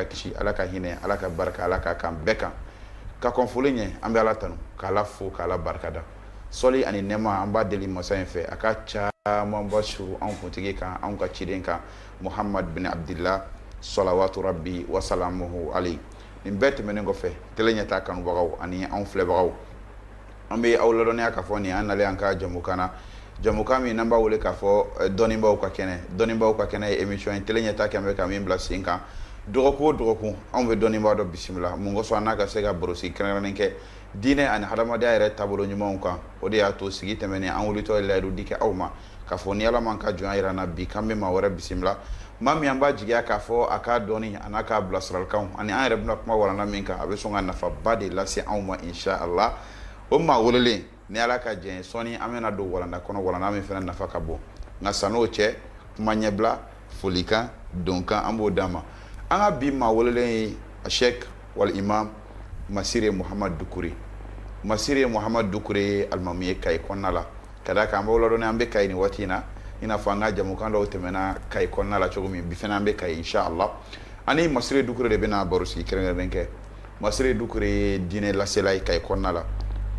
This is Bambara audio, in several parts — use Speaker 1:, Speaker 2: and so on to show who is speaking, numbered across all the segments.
Speaker 1: ka kisi ala ka hinɛ ala ka barika ala ka kan bɛɛ kan ka kɔnfoli ɲɛ an bɛ ala tanu k'ala fo k'ala barikada sɔli ani nɛma an b'a deli masa in fɛ a ka caman ba suru anw kuntigi kan anw ka ciden kan Muhammad bin Abdillah salawatu rabbi wa salamuhu alayhi nin bɛɛ tɛmɛnen kɔfɛ tele ɲɛta kanubagaw ani anw filɛbagaw an bɛ aw ladɔnniya k'a fɔ nin an nalen an ka jamukan na jamukan min n'an b'a wele k'a fɔ dɔnnibaw ka kɛnɛ ye émission ye tele ɲɛta kɛmɛ ka min bila sen kan dɔgɔkun o dɔgɔkun anw bɛ dɔnnibaa dɔ bisimila mun kosɔn an n'a ka se ka barosi kɛrɛnkɛrɛnnen kɛ diinɛ ani hadamadenya yɛrɛ taabolo ɲumanw kan o de y'a to sigi tɛmɛnen an wulitɔ ye layidu di kɛ aw ma k'a fɔ ni ala man ka jɔnya jira na bi k'an bɛ maa wɛrɛ bisimila maa min an b'a jigiya k'a fɔ a k'a dɔɔni a n'a k'a bilasiralikanw ani an yɛrɛ bɛna kuma walanda min kan a bɛ sɔn ka nafaba de lase anw ma inshallah o maa welelen ni ala ka jɛn ye sɔɔni an bɛna don walanda kɔnɔ walanda min fana nafa ka bon nka san'o cɛ kuma ɲɛbila folikan donkan an b'o d'a ma an ka bi maa welelen ye Sheikh wal Imam Masire Muhamad Dukure Masire Muhamad Dukure ye alimamu ye Kayi kɔnɔna la ka d'a kan an b'aw ladɔnniya an bɛ Kayi nin waati in na i n'a fɔ an ka jamukan dɔw tɛmɛna Kayi kɔnɔna la cogo min bi fana an bɛ Kayi inshallah ani Masire Dukure de bɛna baro sigi kɛrɛnkɛrɛnnen kɛ Masire Dukure ye diinɛ lasela ye Kayi kɔnɔna la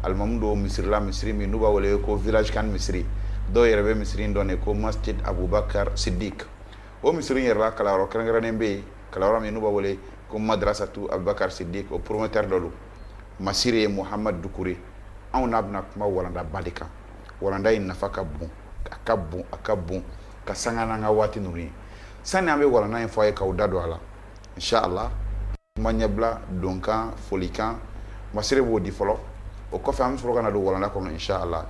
Speaker 1: alimamu do misirila misiri min n'u b'a wele ko village kan misiri dɔw yɛrɛ bɛ misiri in dɔn ko Masjid Abubakar Siddiq o misiri in yɛrɛ la kalanyɔrɔ kɛrɛnkɛrɛnnen bɛ yen kalanyɔrɔ min n'u b'a wele ko Madrasatu Abubakar Siddiq o promoteur dɔ don Masire Muhamad Dukure anw n'a bɛna kuma walanda ba de kan walanda in nafa ka bon a ka bon ka sanga n'an ka waati ninnu ye sani an bɛ walanda in fɔ a ye k'aw da don a la inshallah kuma ɲɛbila donkan folikan Masire b'o di fɔlɔ o kɔfɛ an bɛ sɔrɔ ka na don walanda kɔnɔ inshallah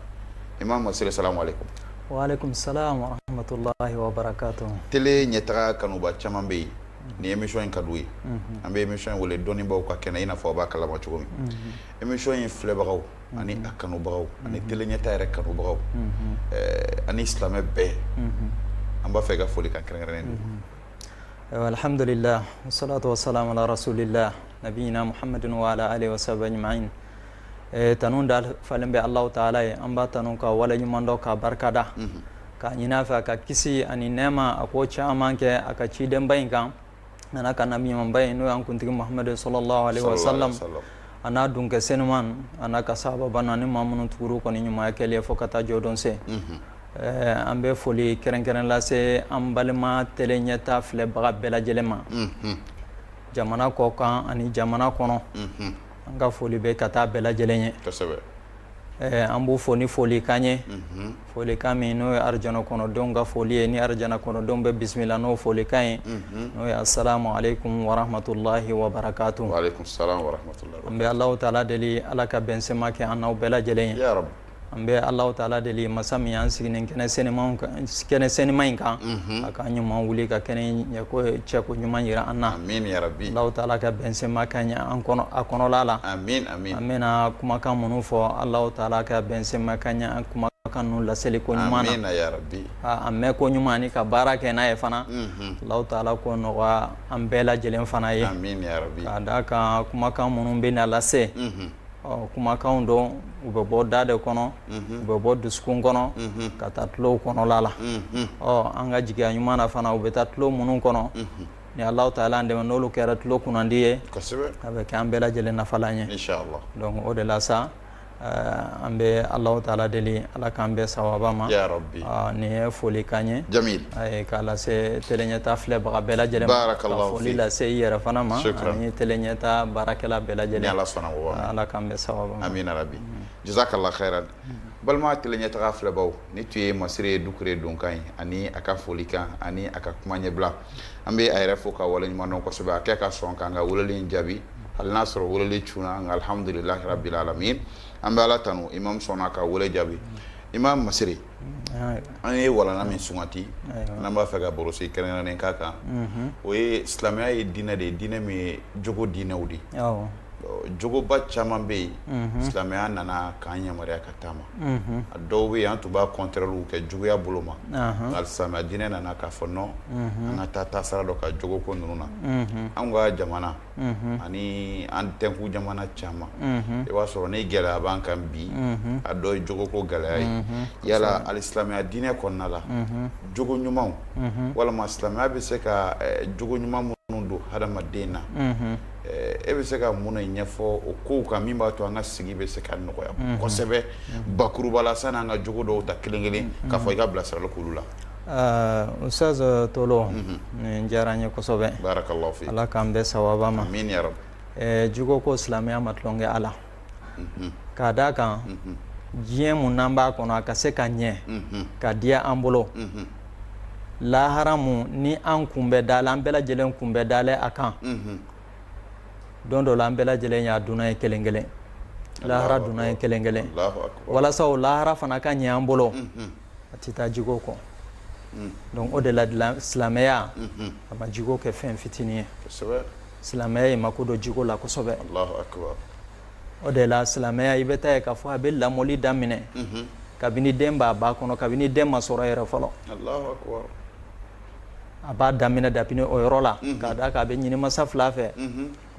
Speaker 1: Imam Masire salamu alaikum.
Speaker 2: Wa alaikum salam wa rahmatullahi wa barakatuh.
Speaker 1: Tele ɲɛtaga kanuba caman bɛ yen ni émission in ka d'u ye an bɛ émission in wele dɔnnibaw ka kɛnɛ i n'a fɔ a b'a kalama cogo min émission in filɛbagaw ani a kanubagaw ani tele ɲɛta yɛrɛ kanubagaw ani silamɛ bɛɛ an b'a fɛ ka foli kan kɛrɛnkɛrɛnnen don.
Speaker 2: Alhamdulillah wassalatu wassalamu ala rasulillah nabiyina Muhammadin wa ala alihi wa sahbihi ajma'in. Tanun dal falen bɛ Allahu taala ye an b'a tanu ka wale ɲuman dɔ ka barikada ka ɲin'a fɛ a ka kisi ani nɛɛma a ko caman kɛ a ka cidenba in kan a n'a ka nabi ɲumanba in n'o y'an kuntigi Muhammad sallallahu alaihi wa sallam a n'a dunkɛ senuman a n'a ka sahababa ani maa minnu tugura kɔni ɲumanya kɛlen fo ka taa jɔdon se an bɛ foli kɛrɛnkɛrɛn lase an balima tele ɲɛta filɛbaga bɛɛ lajɛlen ma jamana kɔ kan ani jamana kɔnɔ an ka foli bɛ ka taa bɛɛ lajɛlen ye an b'u fo ni folikan ye folikan min n'o ye arijana kɔnɔdenw ka foli ye ni arijana kɔnɔdenw bɛ bisimila n'o folikan ye n'o ye assalamu alaikum wa rahmatullahi wa barakatuh.
Speaker 1: Wa alaikum salam wa rahmatullahi.
Speaker 2: An bɛ Alahu taala deli ala ka bɛnsɛma kɛ an n'aw bɛɛ lajɛlen ye.
Speaker 1: Ya Rabbi.
Speaker 2: An bɛ Alahu taala deli masa min y'an sigi nin kɛnɛ senima in kan a ka ɲuman wuli ka kɛnɛ cɛko ɲuman yira an na.
Speaker 1: Amin ya Rabbi.
Speaker 2: Alahu taala ka bɛnsɛma ka ɲɛ an kɔnɔ a kɔnɔla la.
Speaker 1: Amin amin.
Speaker 2: An bɛna kumakan minnu fɔ Alahu taala ka bɛnsɛma ka ɲɛ an kumakan ninnu laseli ko ɲuman na.
Speaker 1: Amin ya Rabbi.
Speaker 2: A mɛn ko ɲuman ani ka baara kɛ n'a ye fana. Alahu taala ko nɔgɔya an bɛɛ lajɛlen fana ye.
Speaker 1: Amin ya Rabbi.
Speaker 2: Ka d'a kan kumakan minnu bɛ na lase. Kumakanw dɔn u bɛ bɔ da de kɔnɔ u bɛ bɔ dusukun kɔnɔ ka taa tulow kɔnɔla la an ka jigiya ɲuman na fana u bɛ taa tulo minnu kɔnɔ ni Alahu taala an dɛmɛ n'olu kɛra tulo kunnandi ye a bɛ kɛ an bɛɛ lajɛlen nafalan ye
Speaker 1: inshallah.
Speaker 2: Donc o de la sa an bɛ Alahu taala deli ala k'an bɛɛ sababa ma
Speaker 1: ya Rabbi.
Speaker 2: Nin ye folikan ye
Speaker 1: Jamil
Speaker 2: k'a lase tele ɲɛta filɛbaga bɛɛ lajɛlen ma ka foli lase i yɛrɛ fana ma ani tele ɲɛta baarakɛla bɛɛ lajɛlen
Speaker 1: ni ala sɔnna o ma
Speaker 2: ala k'an bɛɛ sababa ma
Speaker 1: amin rabbi jazakallah khairan balima tele ɲɛtaga filɛbaw ni tun ye Masire Dukure donkan ye ani a ka folikan ani a ka kuma ɲɛbila an bɛ a yɛrɛ fo ka wale ɲuman dɔn kosɛbɛ a kɛ ka sɔn k'an ka weleli jaabi hali n'a sɔrɔ weleli cunna nka alhamdulillahi rabbil alamin an bɛ ala tanu imam sɔnna ka wele jaabi Imam Masire an ye walanda min suganti n'an b'a fɛ ka baro sigi kɛrɛnkɛrɛnnen k'a kan o ye silamɛya ye diinɛ de ye diinɛ min ye jogo diinɛw de jogoba caman bɛ yen silamɛya nana k'an yamaruya ka taama a dɔw bɛ yen an tun b'a kɔntrɛliw kɛ juguya bolo ma nka silamɛya diinɛ nana k'a fɔ non an ka taa taasira dɔ ka jogo ko ninnu na an ka jamana ani an tɛnku jamana caman i b'a sɔrɔ ni gɛlɛya b'an kan bi a dɔ ye jogo ko gɛlɛya ye yala alisilamɛya diinɛ kɔnɔna la jogo ɲumanw walima silamɛya bɛ se ka jogo ɲuman minnu don hadamaden na e bɛ se ka mun ɲɛfɔ o kow kan min b'a to an ka sigi bɛ se ka nɔgɔya kosɛbɛ bakuruba la sanni an ka jogo dɔw ta kelen kelen k'a fɔ i ka bilasirali k'olu la.
Speaker 2: Ustaz Tolo, nin diyara n ye kosɛbɛ.
Speaker 1: Barakallahu fi.
Speaker 2: Ala k'an bɛɛ sababa ma.
Speaker 1: Amin ya Rabbi.
Speaker 2: Jugo ko silamɛya ma tulonkɛ a la. K'a d'a kan diɲɛ mun n'an b'a kɔnɔ a ka se ka ɲɛ ka diya an bolo lahara mun ni an kun bɛ dalen an bɛɛ lajɛlen kun bɛ dalen a kan don dɔ la an bɛɛ lajɛlen y'a dunna ye kelen kelen lahara dunna ye kelen kelen walasa o lahara fana ka ɲɛ an bolo a tɛ taa jigo kɔ donc o de la silamɛya a ma jigo kɛ fɛn fitinin ye silamɛya ye mako don jigo la kosɛbɛ o de la silamɛya i bɛ taa ye k'a fɔ a bɛ lamɔli daminɛ kabini den b'a ba kɔnɔ kabini den ma sɔrɔ yɛrɛ fɔlɔ a b'a daminɛ dabini o yɔrɔ la k'a d'a kan a bɛ ɲini masa fila fɛ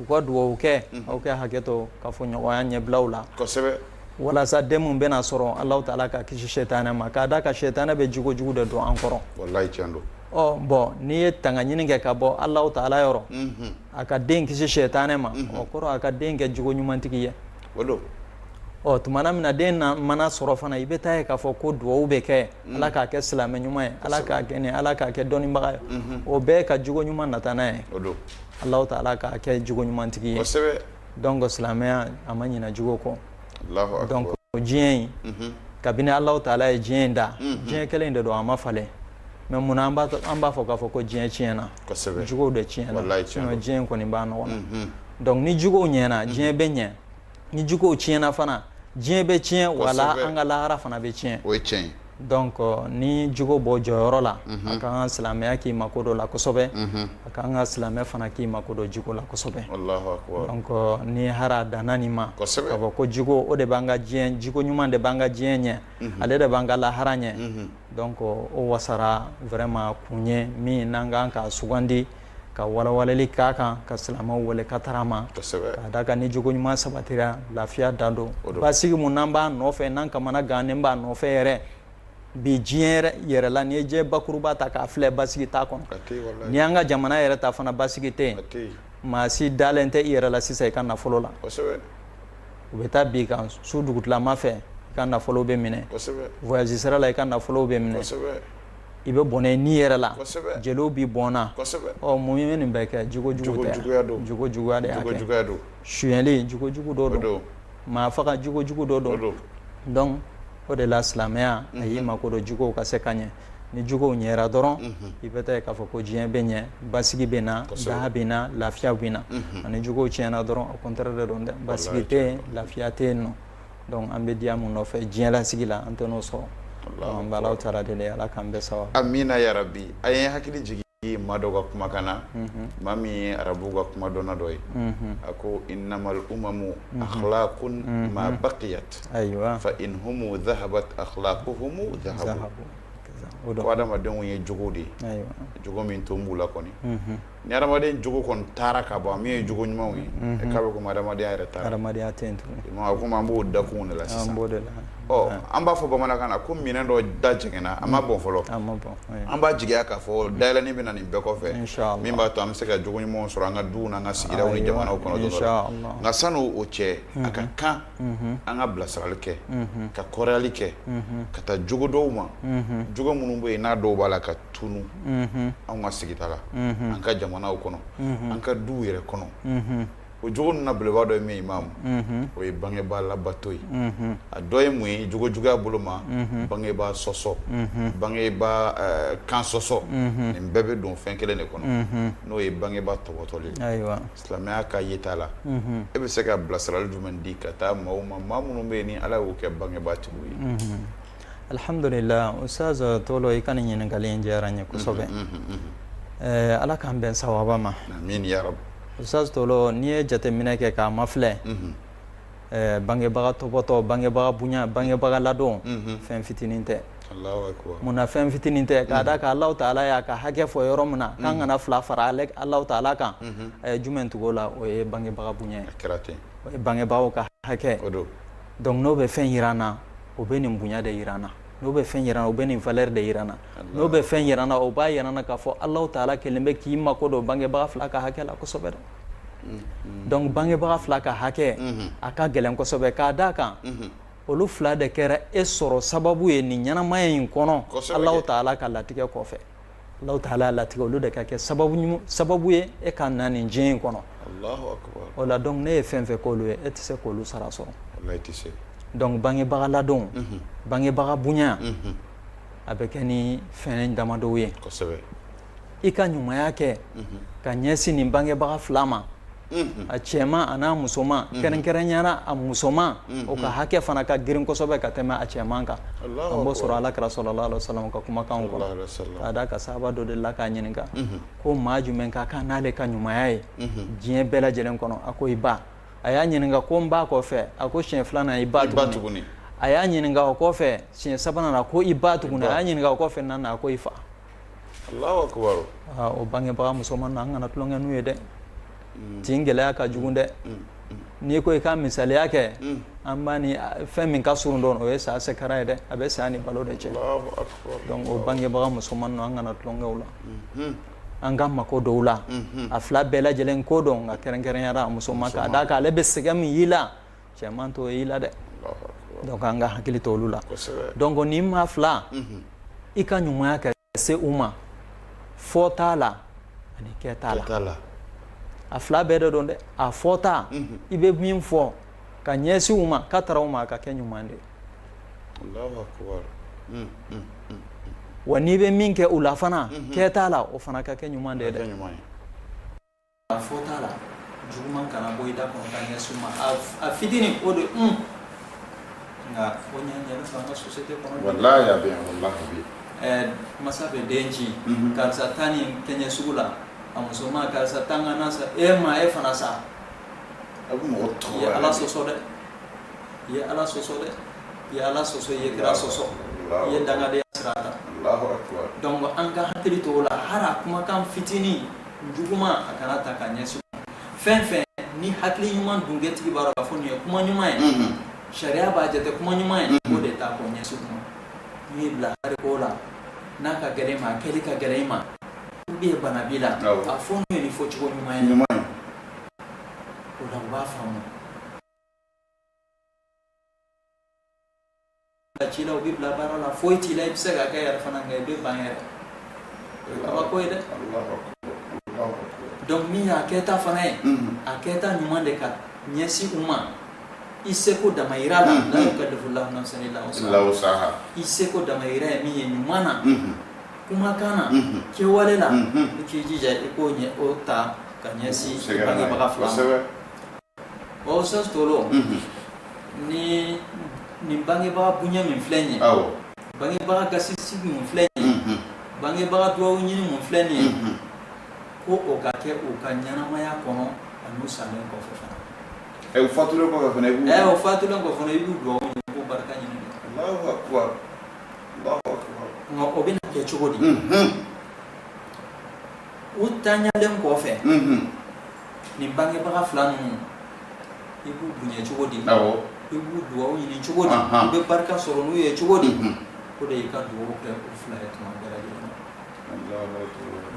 Speaker 2: u ka dugawu kɛ aw kɛ hakɛ to k'a fɔ ɲɔgɔnya ɲɛbilaw la walasa den mun bɛna sɔrɔ Alahu Taala ka kisi sɛtanɛ ma k'a d'a kan sɛtanɛ bɛ jogo jugu de don an kɔrɔ
Speaker 1: wallahi tiɲɛ don
Speaker 2: bon n'i ye tanga ɲini kɛ ka bɔ Alahu Taala yɔrɔ a ka den kisi sɛtanɛ ma o kɔrɔ a ka den kɛ jogo ɲumantigi ye tumana min na den mana sɔrɔ fana i bɛ taa ye k'a fɔ ko duwawu bɛ kɛ Ala k'a kɛ silamɛ ɲuman ye Ala k'a kɛ nin Ala k'a kɛ dɔnnibaga ye o bɛɛ ka jogo ɲuman nata n'a ye Alahu Taala k'a kɛ jogo ɲumantigi ye donc silamɛya a ma ɲina jogo kɔ donc diɲɛ in kabini Alahu Taala ye diɲɛ in da diɲɛ kelen in de don a ma falen mais munna an b'a fɔ k'a fɔ ko diɲɛ tiɲɛna jogow de tiɲɛna sinon diɲɛ in kɔni b'a nɔgɔ na donc ni jogow ɲɛna diɲɛ bɛ ɲɛ ni jogow tiɲɛna fana diɲɛ bɛ tiɲɛ wala an ka lahara fana bɛ tiɲɛ
Speaker 1: o ye tiɲɛ
Speaker 2: donc ni jogo bɔ jɔyɔrɔ la a ka an ka silamɛya k'i mako don la kosɛbɛ a ka an ka silamɛ fana k'i mako don jogo la kosɛbɛ donc ni hara danna nin ma ka fɔ ko jogo o de b'an ka diɲɛ jogo ɲuman de b'an ka diɲɛ ɲɛ ale de b'an ka lahara ɲɛ donc o wasara vraiment kun ye min n'an kan ka sugandi ka walawalali k'a kan ka silamɛw wele ka taara ma k'a da kan ni jogo ɲuman sabatira lafiya dan don basigi mun n'an b'a nɔfɛ n'an kamana gannen b'a nɔfɛ yɛrɛ bi diɲɛ yɛrɛ la n'i ye diɲɛ bakuruba ta k'a filɛ basigi t'a kɔnɔ ni an ka jamana yɛrɛ ta fana basigi tɛ yen maa si dalen tɛ i yɛrɛ la sisan i ka nafolo la u bɛ taa bi kan su dugutilama fɛ i ka nafolo bɛ minɛ voyage sira la i ka nafolo bɛ minɛ i bɛ bɔnɛ n'i yɛrɛ la jeliw bi bɔnna mun ye nin bɛɛ kɛ jogo jugu tɛ jogo juguya de y'a kɛ suyɛnli jogo jugu dɔ don maa faga jogo jugu dɔ don donc o de la silamɛya a y'i mako don jogow ka se ka ɲɛ ni jogow ɲɛra dɔrɔn i bɛ taa k'a fɔ ko diɲɛ bɛ ɲɛ basigi bɛ na daha bɛ na lafiya bɛ na ani jogow tiɲɛna dɔrɔn au contraire de don dɛ basigi tɛ yen lafiya tɛ yen nɔ donc an bɛ diya mun nɔfɛ diɲɛ lasigi la an tɛ n'o sɔrɔ an bɛ Alahu Taala deli Ala k'an bɛɛ sababa
Speaker 1: amina ya rabbi a ye hakili jigin maa dɔ ka kumakan na maa min ye arabuw ka kuma dɔnna dɔ ye a ko innamal umamu akhlaqun ma baqiyat fa in humu dhahabat akhlaquhum dhahabu ko adamadenw ye jogo de ye jogo min to b'u la kɔni ni adamaden jogo kɔni taara ka bɔ min ye jogo ɲumanw ye k'a bɛ komi adamadenya yɛrɛ taara adamadenya tɛ yen tuguni komi an b'o dakun de la sisan an b'a fɔ bamanankan na ko minɛn dɔ da jɛngɛnna a ma bɔn fɔlɔ an b'a jigiya k'a fɔ dayɛlɛnni bɛ na nin bɛɛ kɔfɛ min b'a to an bɛ se ka jogo ɲumanw sɔrɔ an ka duw n'an ka sigidaw ni jamanaw kɔnɔ dɔrɔn nka san'o cɛ a ka kan an ka bilasirali kɛ ka kɔrɔyali kɛ ka taa jogo dɔw ma jogo minnu bɛ yen n'a dɔw b'a la ka tunu anw ka sigida la an ka jamanaw kɔnɔ an ka duw yɛrɛ kɔnɔ o jogo ninnu na belebeleba dɔ ye min ye imamu o ye bangebaa labato ye a dɔ ye mun ye jogo juguya bolo ma bangebaa sɔsɔ bangebaa kan sɔsɔ nin bɛɛ bɛ don fɛn kelen de kɔnɔ n'o ye bangebaa tɔbɔtɔli ye silamɛya ka yeta la e bɛ se ka bilasirali jumɛn di ka taa maaw ma maa minnu bɛ yen ni Ala y'o kɛ bangebaa tigiw ye
Speaker 2: alhamdulillah Ustaz Tolo i ka nin ɲininkali in diyara n ye kosɛbɛ Ala k'an bɛn sababa ma
Speaker 1: amin ya rabbi
Speaker 2: Ustaz Tolo n'i ye jateminɛ kɛ k'a mafilɛ bangebaga tɔbɔtɔ bangebaga bonya bangebaga ladon fɛn fitinin tɛ munna fɛn fitinin tɛ k'a da kan Alahu Taala y'a ka hakɛ fɔ yɔrɔ min na k'an kana fila fara Alahu Taala kan a ye jumɛn tugu o la o ye bangebaga bonya ye o ye bangebagaw ka hakɛ donc n'o bɛ fɛn yir'an na o bɛ nin bonya de yir'an na n'o bɛ fɛn yirana o bɛ nin valeur de yirana n'o bɛ fɛn yirana o b'a yirana k'a fɔ Alahu Taala kelen bɛ k'i mako don bangebaga fila ka hakɛ la kosɛbɛ dɛ donc bangebaga fila ka hakɛ a ka gɛlɛn kosɛbɛ k'a d'a kan olu fila de kɛra e sɔrɔ sababu ye nin ɲɛnamaya in kɔnɔ Alahu Taala ka latigɛ kɔfɛ Alahu Taala latigɛ olu de ka kɛ sababu ye e ka na nin diɲɛ in kɔnɔ
Speaker 1: Allahu akbar
Speaker 2: o la donc ne ye fɛn fɛn k'olu ye e tɛ se k'olu sara sɔrɔ
Speaker 1: wallahi tɛ se
Speaker 2: donc bangebaga ladon bangebaga bonya a bɛ kɛ ni fɛn damadɔw ye
Speaker 1: kosɛbɛ
Speaker 2: i ka ɲumanya kɛ ka ɲɛsin nin bangebaga fila ma a cɛman a n'a musoman kɛrɛnkɛrɛnyara a musoman o ka hakɛ fana ka girin kosɛbɛ ka tɛmɛ a cɛman kan an b'o sɔrɔ Alakira sallallahu alaihi wasallam ka kumakanw kɔnɔ k'a d'a kan sahaba dɔ delila k'a ɲininka ko maa jumɛn ka kan n'ale ka ɲumanya ye diɲɛ bɛɛ lajɛlen kɔnɔ a ko i ba a y'a ɲininka ko n ba kɔfɛ a ko siɲɛ filanan i ba tuguni a y'a ɲininka o kɔfɛ siɲɛ sabanan a ko i ba tuguni a y'a ɲininka o kɔfɛ naaninan a ko i fa
Speaker 1: Allahu akbar
Speaker 2: o bangebaga musoman an kana tulonkɛ n'u ye dɛ tin gɛlɛya ka jugu dɛ n'i ko i ka misaliya kɛ an b'a ni fɛn min ka surun dɔn o ye saya sɛkara ye dɛ a bɛ saya ni balo de cɛ donc o bangebaga musoman an kana tulonkɛ o la an ka mako dɔw la a fila bɛɛ lajɛlen ko dɔn nka kɛrɛnkɛrɛnyara a musoman k'a d'a kan ale bɛ sɛgɛn min y'i la cɛman t'o y'i la dɛ donc an ka hakili to olu la donc ni maa fila i ka ɲumanya ka se u ma fɔ t'a la ani kɛ t'a la a fila bɛɛ de don dɛ a fɔta i bɛ min fɔ ka ɲɛsin u ma k'a taara u ma a ka kɛ ɲuman de
Speaker 1: Allahu akbar
Speaker 2: wa n'i bɛ min kɛ u la fana kɛ t'a la o fana ka kɛ ɲuman de dɛ a fɔta la juguman kana bɔ i da kɔnɔ ka ɲɛsin u ma a fitinin o de nka o ɲɛ fɛ an ka société kɔnɔ
Speaker 1: wallahi ya bɛn wallahi
Speaker 2: masa bɛ den ci karisa taa nin kɛɲɛ sugu la a musoman karisa taa n ka na sa e fana sa
Speaker 1: a bɛ mɔgɔ tɔgɔ
Speaker 2: i ye Ala sɔsɔ dɛ i ye Ala sɔsɔ dɛ i ye Ala sɔsɔ i ye kira sɔsɔ i ye dangadenya sira ta donc an ka hakili to o la hali a kumakan fitinin juguman a kana ta ka ɲɛsin fɛn fɛn ni hakili ɲuman dungɛtigi b'a dɔn k'a fɔ nin ye kuma ɲuman ye sariya b'a jate kuma ɲuman ye o de t'a k'o ɲɛsin kuma n'i bila hariko la n'a ka gɛlɛn ma a kɛli ka gɛlɛn i ma ou bien bana b'i la a fɔ n'o ye nin fɔcogo ɲuman ye o la u b'a faamu ci la u bɛ bila baara la foyi t'i la i bɛ se ka kɛ yɛrɛ fana nka i bɛ ban yɛrɛ o ye kabako ye dɛ donc min y'a kɛta fana ye a kɛta ɲuman de ka ɲɛsin u ma i seko damayira la la yukallifu Allahu nafsan illa wusaha i seko damayira ye min ye ɲuman na kumakan na kɛwale la i k'i jija i k'o ta ka ɲɛsin bangebaga fila ma o sɔs tolo ni nin bangebaga bonya min filɛ nin ye bangebaga gasisigi min filɛ nin ye bangebaga duwawu ɲini min filɛ nin ye ko o ka kɛ u ka ɲɛnamaya kɔnɔ an'u salen kɔfɛ fana
Speaker 1: o fatulen kɔfɛ fana
Speaker 2: o fatulen kɔfɛ fana i b'u duwawu ɲini k'o barika ɲini
Speaker 1: Allahu akbar
Speaker 2: nka o bɛna kɛ cogo di u taɲalen kɔfɛ nin bangebaga fila ninnu i b'u bonya cogo di i b'u duwawu ɲini cogo di i bɛ barika sɔrɔ n'u ye cogo di o de y'i ka duwawu kɛ u fila ye tuma bɛɛ lajɛlen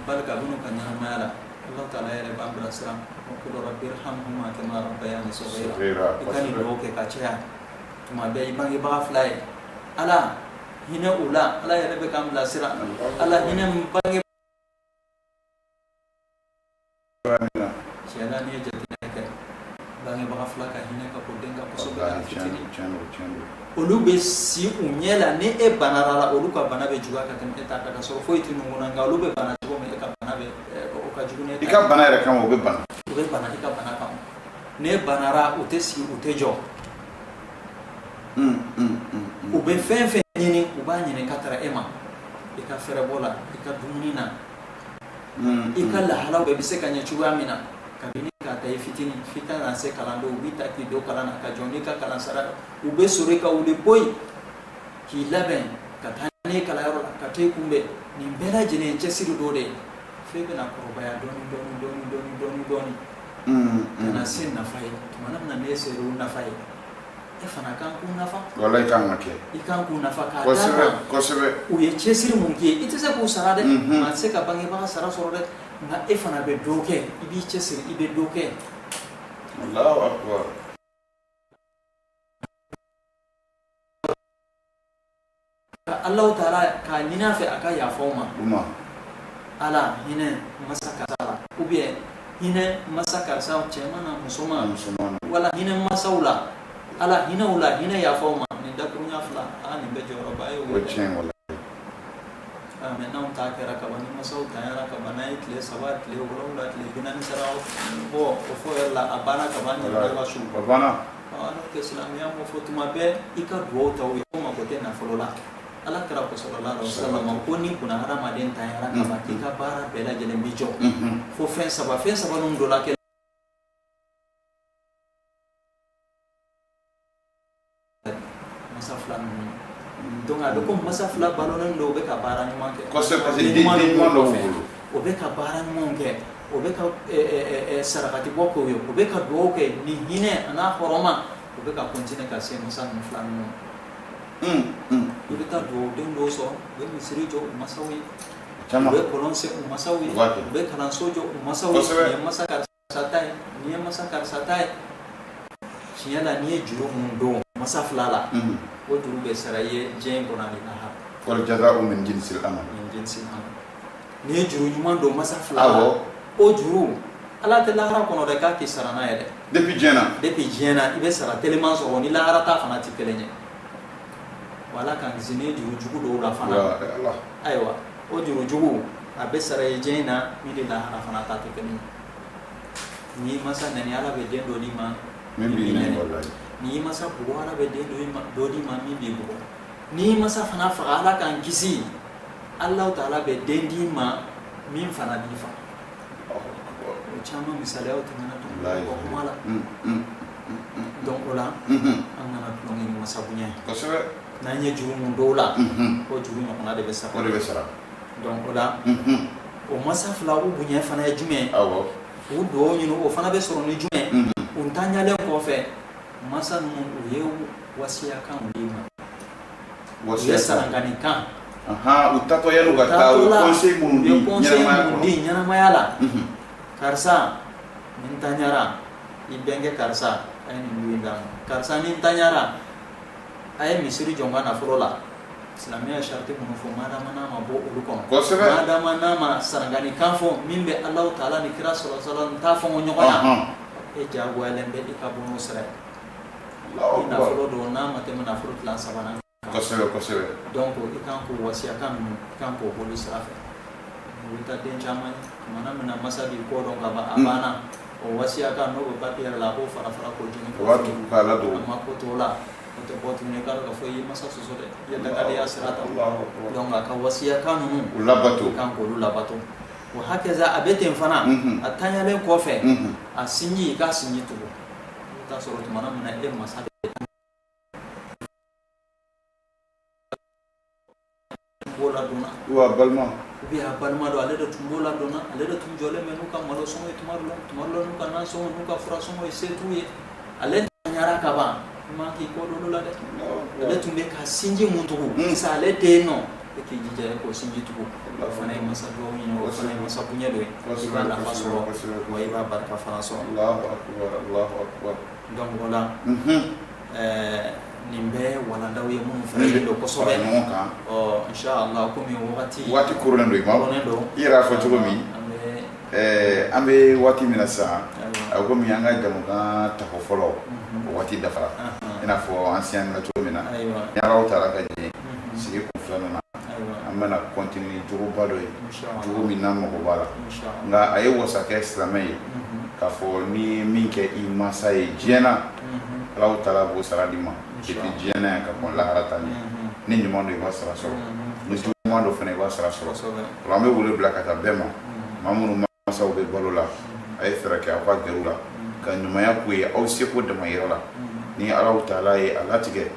Speaker 2: barika minnu ka ɲɛnamaya la Allah Taala yɛrɛ b'an bilasira qul rabbi irhamhuma kama rabbayani saghira i ka nin duwawu kɛ ka caya tuma bɛɛ i bangebaga fila ye Ala hinɛ u la Ala yɛrɛ bɛ k'an bilasira Ala hinɛ bange cɛla n'i ye jateminɛ kɛ bangebaga fila ka hinɛ ka bon den kan kosɛbɛ ka fitinin olu bɛ si u ɲɛ la ni e banara la olu ka bana bɛ juguya ka tɛmɛ e ta kan ka sɔrɔ foyi tɛ ninnu na nka olu bɛ bana cogo min e ka bana bɛ o ka jugu ne ta
Speaker 1: i ka bana yɛrɛ kama u bɛ bana
Speaker 2: i ka bana kama ne banara u tɛ sigi u tɛ jɔ u bɛ fɛn fɛn ɲini u b'a ɲini ka tara e ma i ka fɛɛrɛ bɔ la i ka dumuni na i ka lahalaw bɛɛ bɛ se ka ɲɛ cogoya min na kabini k'a ta i fitinin fita na se kalan dɔw u b'i ta k'i don kalan na ka jɔ n'i ka kalan sara u bɛ sɔrɔ ka wuli boyi k'i labɛn ka taa n'i kalanyɔrɔ la ka t'e kunbɛn nin bɛɛ lajɛlen ye cɛsiri dɔ de ye f'e bɛna kɔrɔbaya dɔɔni ka na se nafa ye tuma na ne ser'u nafa ye e fana kan k'u nafa
Speaker 1: wallahi kan ka kɛ
Speaker 2: i kan k'u nafa k'a d'a
Speaker 1: kosɛbɛ
Speaker 2: kan
Speaker 1: kosɛbɛ
Speaker 2: u ye cɛsiri mun kɛ i tɛ se k'u sara dɛ maa tɛ se ka bangebaga sara sɔrɔ dɛ nka e fana bɛ dɔ kɛ i b'i cɛsiri i bɛ dɔ kɛ
Speaker 1: Allahu akbar
Speaker 2: Allahu taala k'a ɲini a fɛ a ka yafa aw ma
Speaker 1: uma
Speaker 2: ala hinɛ masa karisa la ou bien hinɛ masa karisa cɛman na musoman wala hinɛ masaw la ala hinɛ u la hinɛ yafa aw ma nin dakuruɲa fila nin bɛ jɔyɔrɔba ye o
Speaker 1: tiɲɛ wallahi
Speaker 2: mɛ n'anw ta kɛra kaban ni masaw tanyara kaban n'a ye tile 3 tile 7 tile 40 sara bɔ o fɔ yɛrɛ la a banna kaban ɲɛna ka su
Speaker 1: a banna
Speaker 2: n'o tɛ silamɛya m'o fɔ tuma bɛɛ i ka duwawu ta u ye ko mako tɛ nafolo la ala kɛra sallallahu alaihi wasallam ko ni kunna hadamaden tanyara kaban k'i ka baara bɛɛ lajɛlen bi jɔ fo fɛn saba ninnu dɔ la kɛ masa fila ninnu donc a bɛ ko masa fila balolen don u bɛ ka baara ɲuman kɛ
Speaker 1: kosɛbɛ parce que den ɲuman dɔw bolo
Speaker 2: o bɛ ka baara ɲumanw kɛ o bɛ ka sarakati bɔ k'o ye o bɛ ka duwawu kɛ ni hinɛ a n'a hɔrɔma o bɛ ka continuer ka se masa ninnu fila ninnu i bɛ taa duwawuden dɔw sɔrɔ u bɛ misiri jɔ u masaw ye u bɛ kɔlɔn sen u masaw ye u bɛ kalanso jɔ u masaw ye nin ye masa karisa ta ye nin ye masa karisa ta ye tiɲɛ la n'i ye juru minnu don masa fila la o juru bɛ sara i ye diɲɛ in kɔnɔ ani lahara
Speaker 1: wal jazaa'u min jinsil amal
Speaker 2: n'i ye juru ɲuman don masa fila la o juru ala tɛ lahara kɔnɔ dɛ k'a k'i sara n'a ye dɛ
Speaker 1: depuis diɲɛ na
Speaker 2: i bɛ sara teliman sɔrɔ ni lahara ta fana tɛ kelen ye wala kan kisi n'i ye juru jugu dɔw la fana ayiwa o juru jugu a bɛ sara i diɲɛ in na min ni lahara fana ta tɛ kelen ye n'i masa nɛni ala bɛ den dɔ d'i ma
Speaker 1: min b'i nɛni
Speaker 2: n'i masa bugɔ ala bɛ den dɔ d'i ma min b'i bugɔ n'i masa fana faga ala kan kisi Allahu taala bɛ den d'i ma min fana b'i faga o caman misaliyaw tɛmɛna o kuma la donc o la an kana tulonkɛ ni masa bonya
Speaker 1: kosɛbɛ
Speaker 2: n'an ye juru mun dɔw la o juru ɲɔgɔnna de bɛ sara donc o la o masa fila u bonya fana ye jumɛn u duwawu ɲini o fana bɛ sɔrɔ ni jumɛn u ntanyalen kɔfɛ masa ninnu u ye wasiyakan d'i ma u ye sarangani kan
Speaker 1: u tatɔ yan'u ka taa u conseil minnu di
Speaker 2: ɲɛnamaya la karisa ni ntanyara i bɛnkɛ karisa a ye nin dugu in d'a ma karisa ni ntanyara a ye misiri jɔ n ka nafolo la silamɛya sariti minnu fɔ madama n'a ma bɔ olu kɔnɔ madama n'a ma sarangani kan fɔ min bɛ Alahu taala ni kira sallallahu t'a fɔ ɲɔgɔn na e jagoyalen bɛ i ka bɔ n'o sira ye ni nafolo don n'a ma tɛmɛ nafolo tilan sabanan
Speaker 1: kosɛbɛ
Speaker 2: donc i kan k'o wasiyakan ninnu i kan k'o boli sira fɛ o bɛ taa den caman ye tumana min na masa b'i kɔ dɔn ka ban a banna o wasiyakan n'o bɛ papiye yɛrɛ la a b'o fara k'o jeni a ma ko t'o la o tɛ bɔ tuguni k'a dɔn k'a fɔ i ye masa sɔsɔ dɛ i ye dangadenya sira ta donc a ka wasiyakan ninnu i kan k'olu labato o hakɛza a bɛ ten fana a tanyalen kɔfɛ a sinji i k'a sinji tugu i bɛ taa sɔrɔ tumana min na e masa
Speaker 1: wa balima
Speaker 2: ou bien a balima dɔ ale de tun b'o ladɔnna ale de tun jɔlen bɛ n'u ka malo sɔngɔ ye tuma dɔ la n'u ka nasɔngɔ n'u ka fura sɔngɔ ye se t'u ye ale tanyara ka ban i man k'i kɔ don olu la dɛ ale tun bɛ ka sinji mun tugu sisan ale tɛ yen nɔ e k'i jija e k'o sinji tugu o fana ye masa duwawu ɲini o fana ye masa bonya dɔ ye i b'a nafa sɔrɔ wa i b'a barika fana sɔrɔ donc o la nin bɛɛ walandaw ye minnu fɛnɛ don kosɛbɛ inshallah komi waati
Speaker 1: koronen don i yɛrɛ y'a fɔ cogo min an bɛ waati min na sisan komi an ka jamukan tako fɔlɔ o waati dafara i n'a fɔ an siyɛn na cogo min na ni Alahu taala ka jɛ sigi kun filanan na an bɛna continuer jogoba dɔ ye jogo min n'an mago b'a la nka a ye wasa kɛ silamɛ ye k'a fɔ ni min kɛ i masa ye diɲɛ na Alahu taala b'o sara di ma depuis diɲɛ na ka kɔn lahara ta ɲɛ ni ɲuman don i b'a sara sɔrɔ ni juguman don fana i b'a sara sɔrɔ o la an bɛ wele bila ka taa bɛɛ ma maa minnu masaw bɛ balo la a ye fɛɛrɛ kɛ aw ka gɛrɛ u la ka ɲumanya k'u ye aw seko damayira la ni Alahu taala ye a latigɛ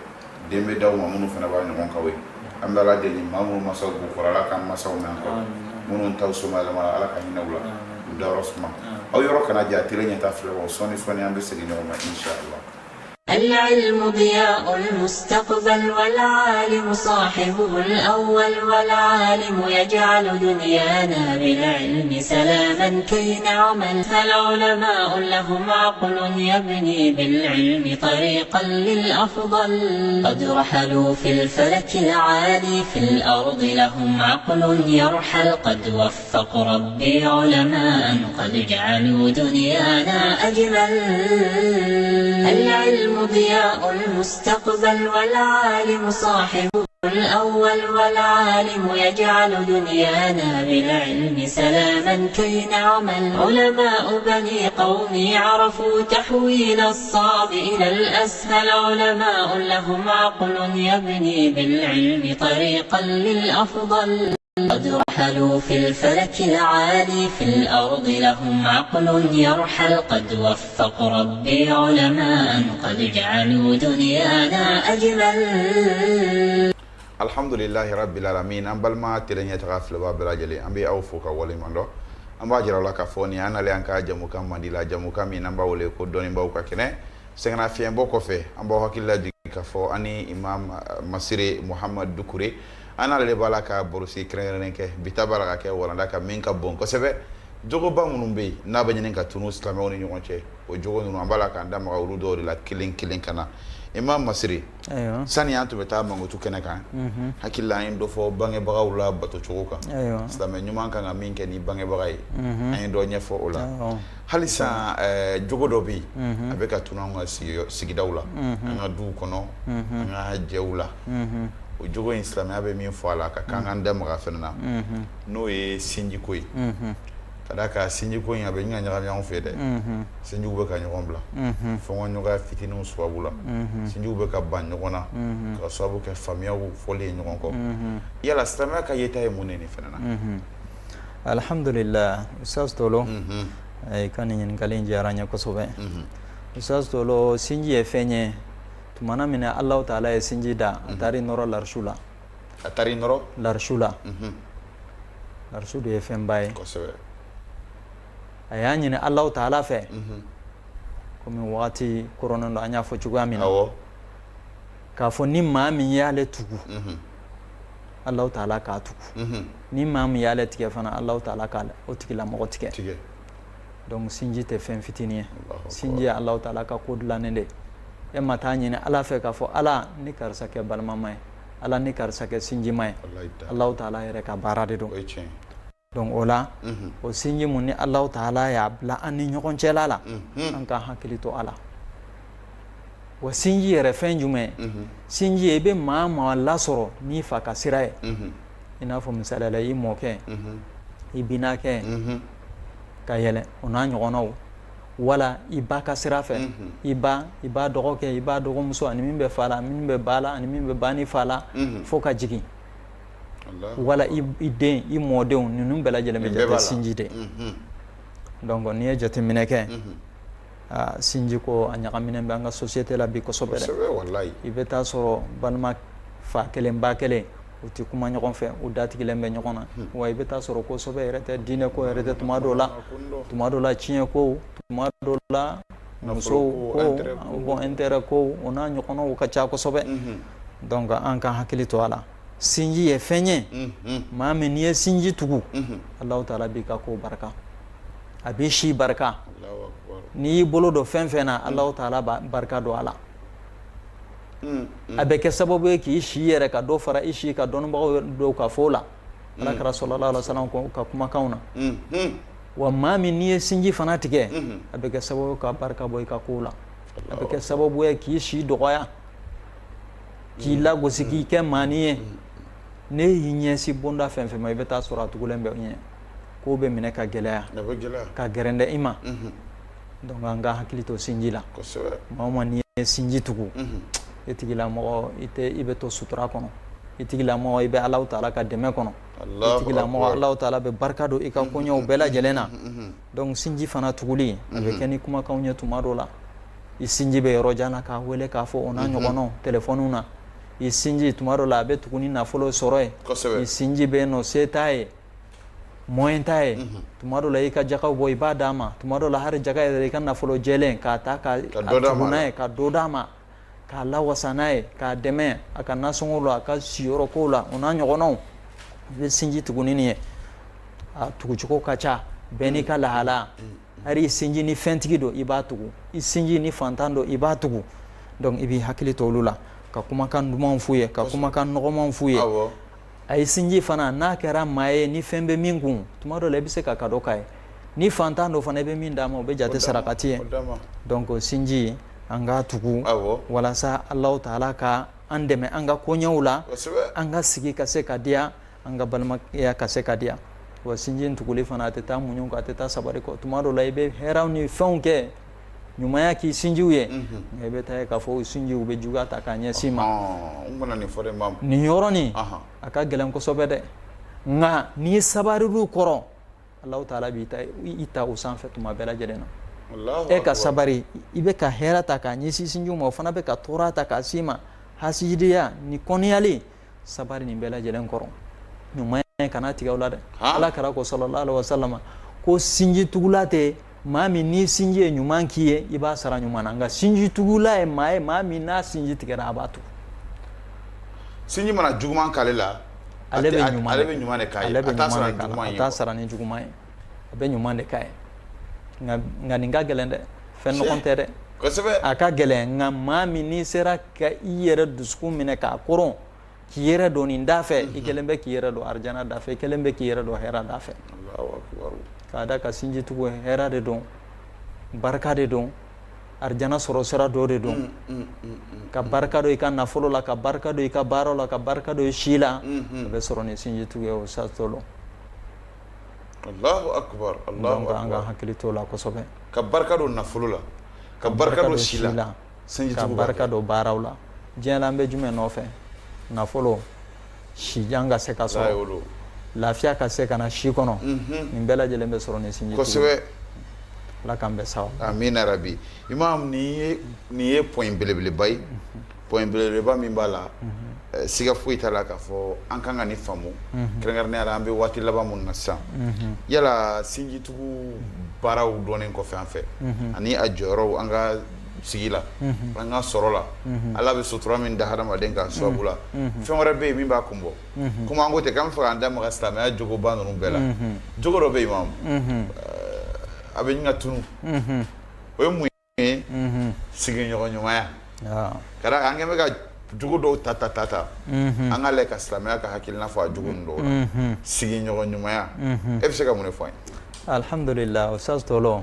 Speaker 1: den bɛ d'aw ma minnu fana b'a ɲɔgɔn k'aw ye an bɛ Ala deli maa minnu masaw b'u kɔrɔ Ala k'an masaw mɛn an kɔrɔ minnu taw somayɛlɛma Ala ka hinɛ u la u dayɔrɔ suma aw yɔrɔ kana jɛ a tele ɲɛta filɛ wa sɔɔni an bɛ segin ɲɔgɔn ma inshallah
Speaker 3: العلم ضياء المستقبل والعالم صاحبه الأول والعالم يجعل دنيانا بالعلم سلاما كي نعمل فالعلماء لهم عقل يبني بالعلم طريقا للأفضل قد رحلوا في الفلك العالي في الأرض لهم عقل يرحل قد وفق ربي علماء قد جعلوا دنيانا أجمل العلم ضياء المستقبل والعالم صاحبه الأول والعالم يجعل دنيانا بالعلم سلاما كي نعمل علماء بني قومي عرفوا تحويل الصعب إلى الأسهل علماء لهم عقل يبني بالعلم طريقا للأفضل قد رحلوا في الفلك العالي في الأرض لهم عقل يرحل قد وفق ربي علماء قد جعلوا دنيانا أجمل
Speaker 1: alhamdulillahi rabbil alamin an balma tilenye taga filba belajele an bi aw fo ka wale mando an ba jira la ka foni an ale an ka jamu kan mandila jamu kan min an ba wole ko doni ba ka kene sengna fiyen bo ko fe an ba hakilla di ka fo ani imam masire muhammad dukure an ale bala ka borusi krenen ke bitabara ka ke wala ka min ka bon ko sebe jogo ba munun be na ba nyen ka tunu islamoni nyonche o jogo nunu an bala ka ndama ka urudo la killing kana imam masiri
Speaker 2: ayo
Speaker 1: sani antu beta mangutu kene kan hakilla en do fo bange bagaw la bato choka
Speaker 2: ayo
Speaker 1: islam nyuma kan amin ke ni bange bagay en do nyefo ola halisa jogo do bi abeka tunanga sigidawla nga du kono nga jewla o jogo islam abe min fo ala ka kan anda maga fenna no e sinji koy kadaka sinji ko nya be nya nya nya fede sinji ube ka nyon bla fo ngon ga fitinu swabula sinji ube ka ban nyona ka swabu ke famia wu fole nyon ko yala stama ka yeta e munene fenana
Speaker 2: alhamdulillah usas tolo ay kan nyin kalin jaranya ko sobe usas tolo sinji e fenye tumana mina allah taala e sinji da atari noro larshula larshudu e fembaye
Speaker 1: ko sobe
Speaker 2: ayani ne Allah ta'ala fe komi wati corona ndo anya fo chuga mina
Speaker 1: awo
Speaker 2: ka fo ni ma mi yale tugu Allah ta'ala ka tugu ni ma mi yale tike fana Allah ta'ala ka o tike la mo tike donc sinji te fen fitini sinji Allah ta'ala ka ko dula nende e mata ni ne ala fe ka fo ala ni karsa ke balma mai ala ni karsa ke sinji mai Allah ta'ala yere ka barade do donc ola o sinji munni Allah ta'ala ya bla anni nyokon celala an ka hakilito ala wa sinji yere fenjume sinji ebe ma la soro ni fa ka siraye ina fo misala la yimo ke ibina ke ka yele ona nyokono wala ibaka sirafe iba dogo ke iba dogo muso ani mimbe fala mimbe bala ani mimbe bani fala fo ka jigi wala iden i modern nunu bela jele me jate sinji de donc on y jate mineke sinji ko anyaka minen be anga société la bi ko sobere
Speaker 1: wallahi
Speaker 2: ibeta soro balma fa kelen ba kelen uti kuma nyokon fe u dati kelen be nyokona wa ibeta soro ko sobe rete dine ko rete tumado la chinye ko tumado la muso ko bon intérêt ko ona nyokono ka cha ko sobe donc an kan hakilito ala sinji ye fenye maame ni ye sinji tugu Allah ta'ala bi ka ko baraka abi shi baraka ni bolo do fen fena Allah ta'ala baraka do ala abeke sababu ki shi yere ka do fara ishi ka don ba do ka fola baraka sallallahu alaihi wasallam ko ka kuma kauna wa maame ni ye sinji fanatike abeke sababu ka baraka boy ka kula abeke sababu ki shi do ya ki la gosiki ke maniye ne yinyesi bonda fen fen ma ibeta sura tugulembe onye ko be mine ka gelaya ka gerende ima donc anga hakilito sinjila
Speaker 1: ko so
Speaker 2: mama ni sinji tugu etigila mo ite ibeto sutura kono itigila mo ibe Allah ta'ala ka deme kono itigila mo Allah ta'ala be barkado ika konyo bela jelena donc sinji fana tuguli avec ni kuma kawnye tumado la isinji be rojana ka wele ka fo ona nyokono telephone una isinji tumaro la be tukuni na folo soroe isinji be no setae moentae tumaro la ika jaka boy badama tumaro la har jaka e kan na folo jelen ka ta ka tunae ka dodama k'a lawasa n'a ye k'a dɛmɛ a ka nasɔngɔ la a ka siyɔrɔko la o n'a ɲɔgɔnnaw i bɛ sinji tugu ni nin ye a tugucogo ka ca bɛɛ n'i ka lahala hali i sinji ni fɛntigi don i b'a tugu i sinji ni fantan don i b'a tugu donc i b'i hakili to olu la ka kumakan dumanw f'u ye ka kumakan nɔgɔmanw f'u ye a ye sinji fana n'a kɛra maa ye ni fɛn bɛ min kun tuma dɔ la i bɛ se ka cadeau k'a ye ni fantan don fana i bɛ min d'a ma o bɛ jate sarakati ye donc sinji an k'a tugu walasa Alahu Taala ka an dɛmɛ an ka koɲɛw la an ka sigi ka se ka diya an ka balimaya ka se ka diya wa sinji in tuguli fana a tɛ taa muɲu kɔ a tɛ taa sabari kɔ tuma dɔ la i bɛ hɛrɛw ni fɛnw kɛ ɲumanya k'i sinjiw ye nka i bɛ taa ye k'a fɔ o sinjiw bɛ juguya ta k'a ɲɛsin ma nin yɔrɔnin a ka gɛlɛn kosɛbɛ dɛ nka n'i ye sabarir'u kɔrɔ Alahu Taala b'i ta o sanfɛ tuma bɛɛ lajɛlen na e ka sabari i bɛ ka hɛrɛ ta k'a ɲɛsin sinjiw ma o fana bɛ ka tɔɔrɔ ta k'a s'i ma hasidiya ni kɔniyali sabari nin bɛɛ lajɛlen kɔrɔ ɲumanya kana tigɛ o la dɛ Ala kɛra ko sallallahu alaihi wasallam ko sinji tugula tɛ maa min ni sinji ye ɲuman k'i ye i b'a sara ɲuman na nka sinji tugula ye maa min n'a sinji tigɛra a b'a tugu
Speaker 1: sinji mana juguman k'ale la
Speaker 2: ale bɛ
Speaker 1: ɲuman de k'a ye a
Speaker 2: t'a sara ni juguman ye a bɛ ɲuman de k'a ye nka nin ka gɛlɛn dɛ fɛn nɔgɔn tɛ dɛ a ka gɛlɛn nka maa min n'i sera ka i yɛrɛ dusukun minɛ k'a koron k'i yɛrɛ don nin da fɛ i kelen bɛ k'i yɛrɛ don arijana da fɛ i kelen bɛ k'i yɛrɛ don hɛrɛ da fɛ k'a da ka sinji tugu hɛrɛ de don barika de don arijana sɔrɔ sira dɔ de don ka barika don i ka nafolo la ka barika don i ka baaraw la ka barika don i si la a bɛ sɔrɔ ni sinji tugu ye o sasitɔ
Speaker 1: Allahu akbar
Speaker 2: donc an ka hakili to la kosɛbɛ
Speaker 1: ka barika don nafolo la ka barika don si la
Speaker 2: ka barika don baaraw la diɲɛ la an bɛ jumɛn nɔfɛ nafolo sijan ka se ka sɔrɔ lafiya ka se ka na si kɔnɔ nin bɛɛ lajɛlen bɛ sɔrɔ ni sinji
Speaker 1: kosɛbɛ
Speaker 2: Ala k'an bɛ sawa
Speaker 1: amina rabi imam nin ye point belebeleba ye point belebeleba min b'a la siga foyi t'a la k'a fɔ an kan ka nin faamu kɛrɛnkɛrɛnnenya la an bɛ waati laban minnu na sisan yala sinjitugu baaraw dɔɔnin kɔfɛ an fɛ ani a jɔyɔrɔw an ka sigi la an ka sɔrɔ la Ala bɛ sutura min da hadamaden kan sababu la fɛn wɛrɛ bɛ yen min b'a kun bɔ komi an ko ten k'an bɛ fɛ k'an da maga silamɛya jogoba ninnu bɛɛ la jogo dɔ bɛ yen imam a bɛ ɲini ka tunu o ye mun ye sigiɲɔgɔnɲumanya ka da kan an kɛn bɛ ka jogo dɔw ta an ka lajɛ ka silamɛya ka hakilina fɔ a jogo ninnu dɔw la sigiɲɔgɔnɲumanya e bɛ se ka mun de fɔ an ye
Speaker 2: alhamdulillah ustaz Tolo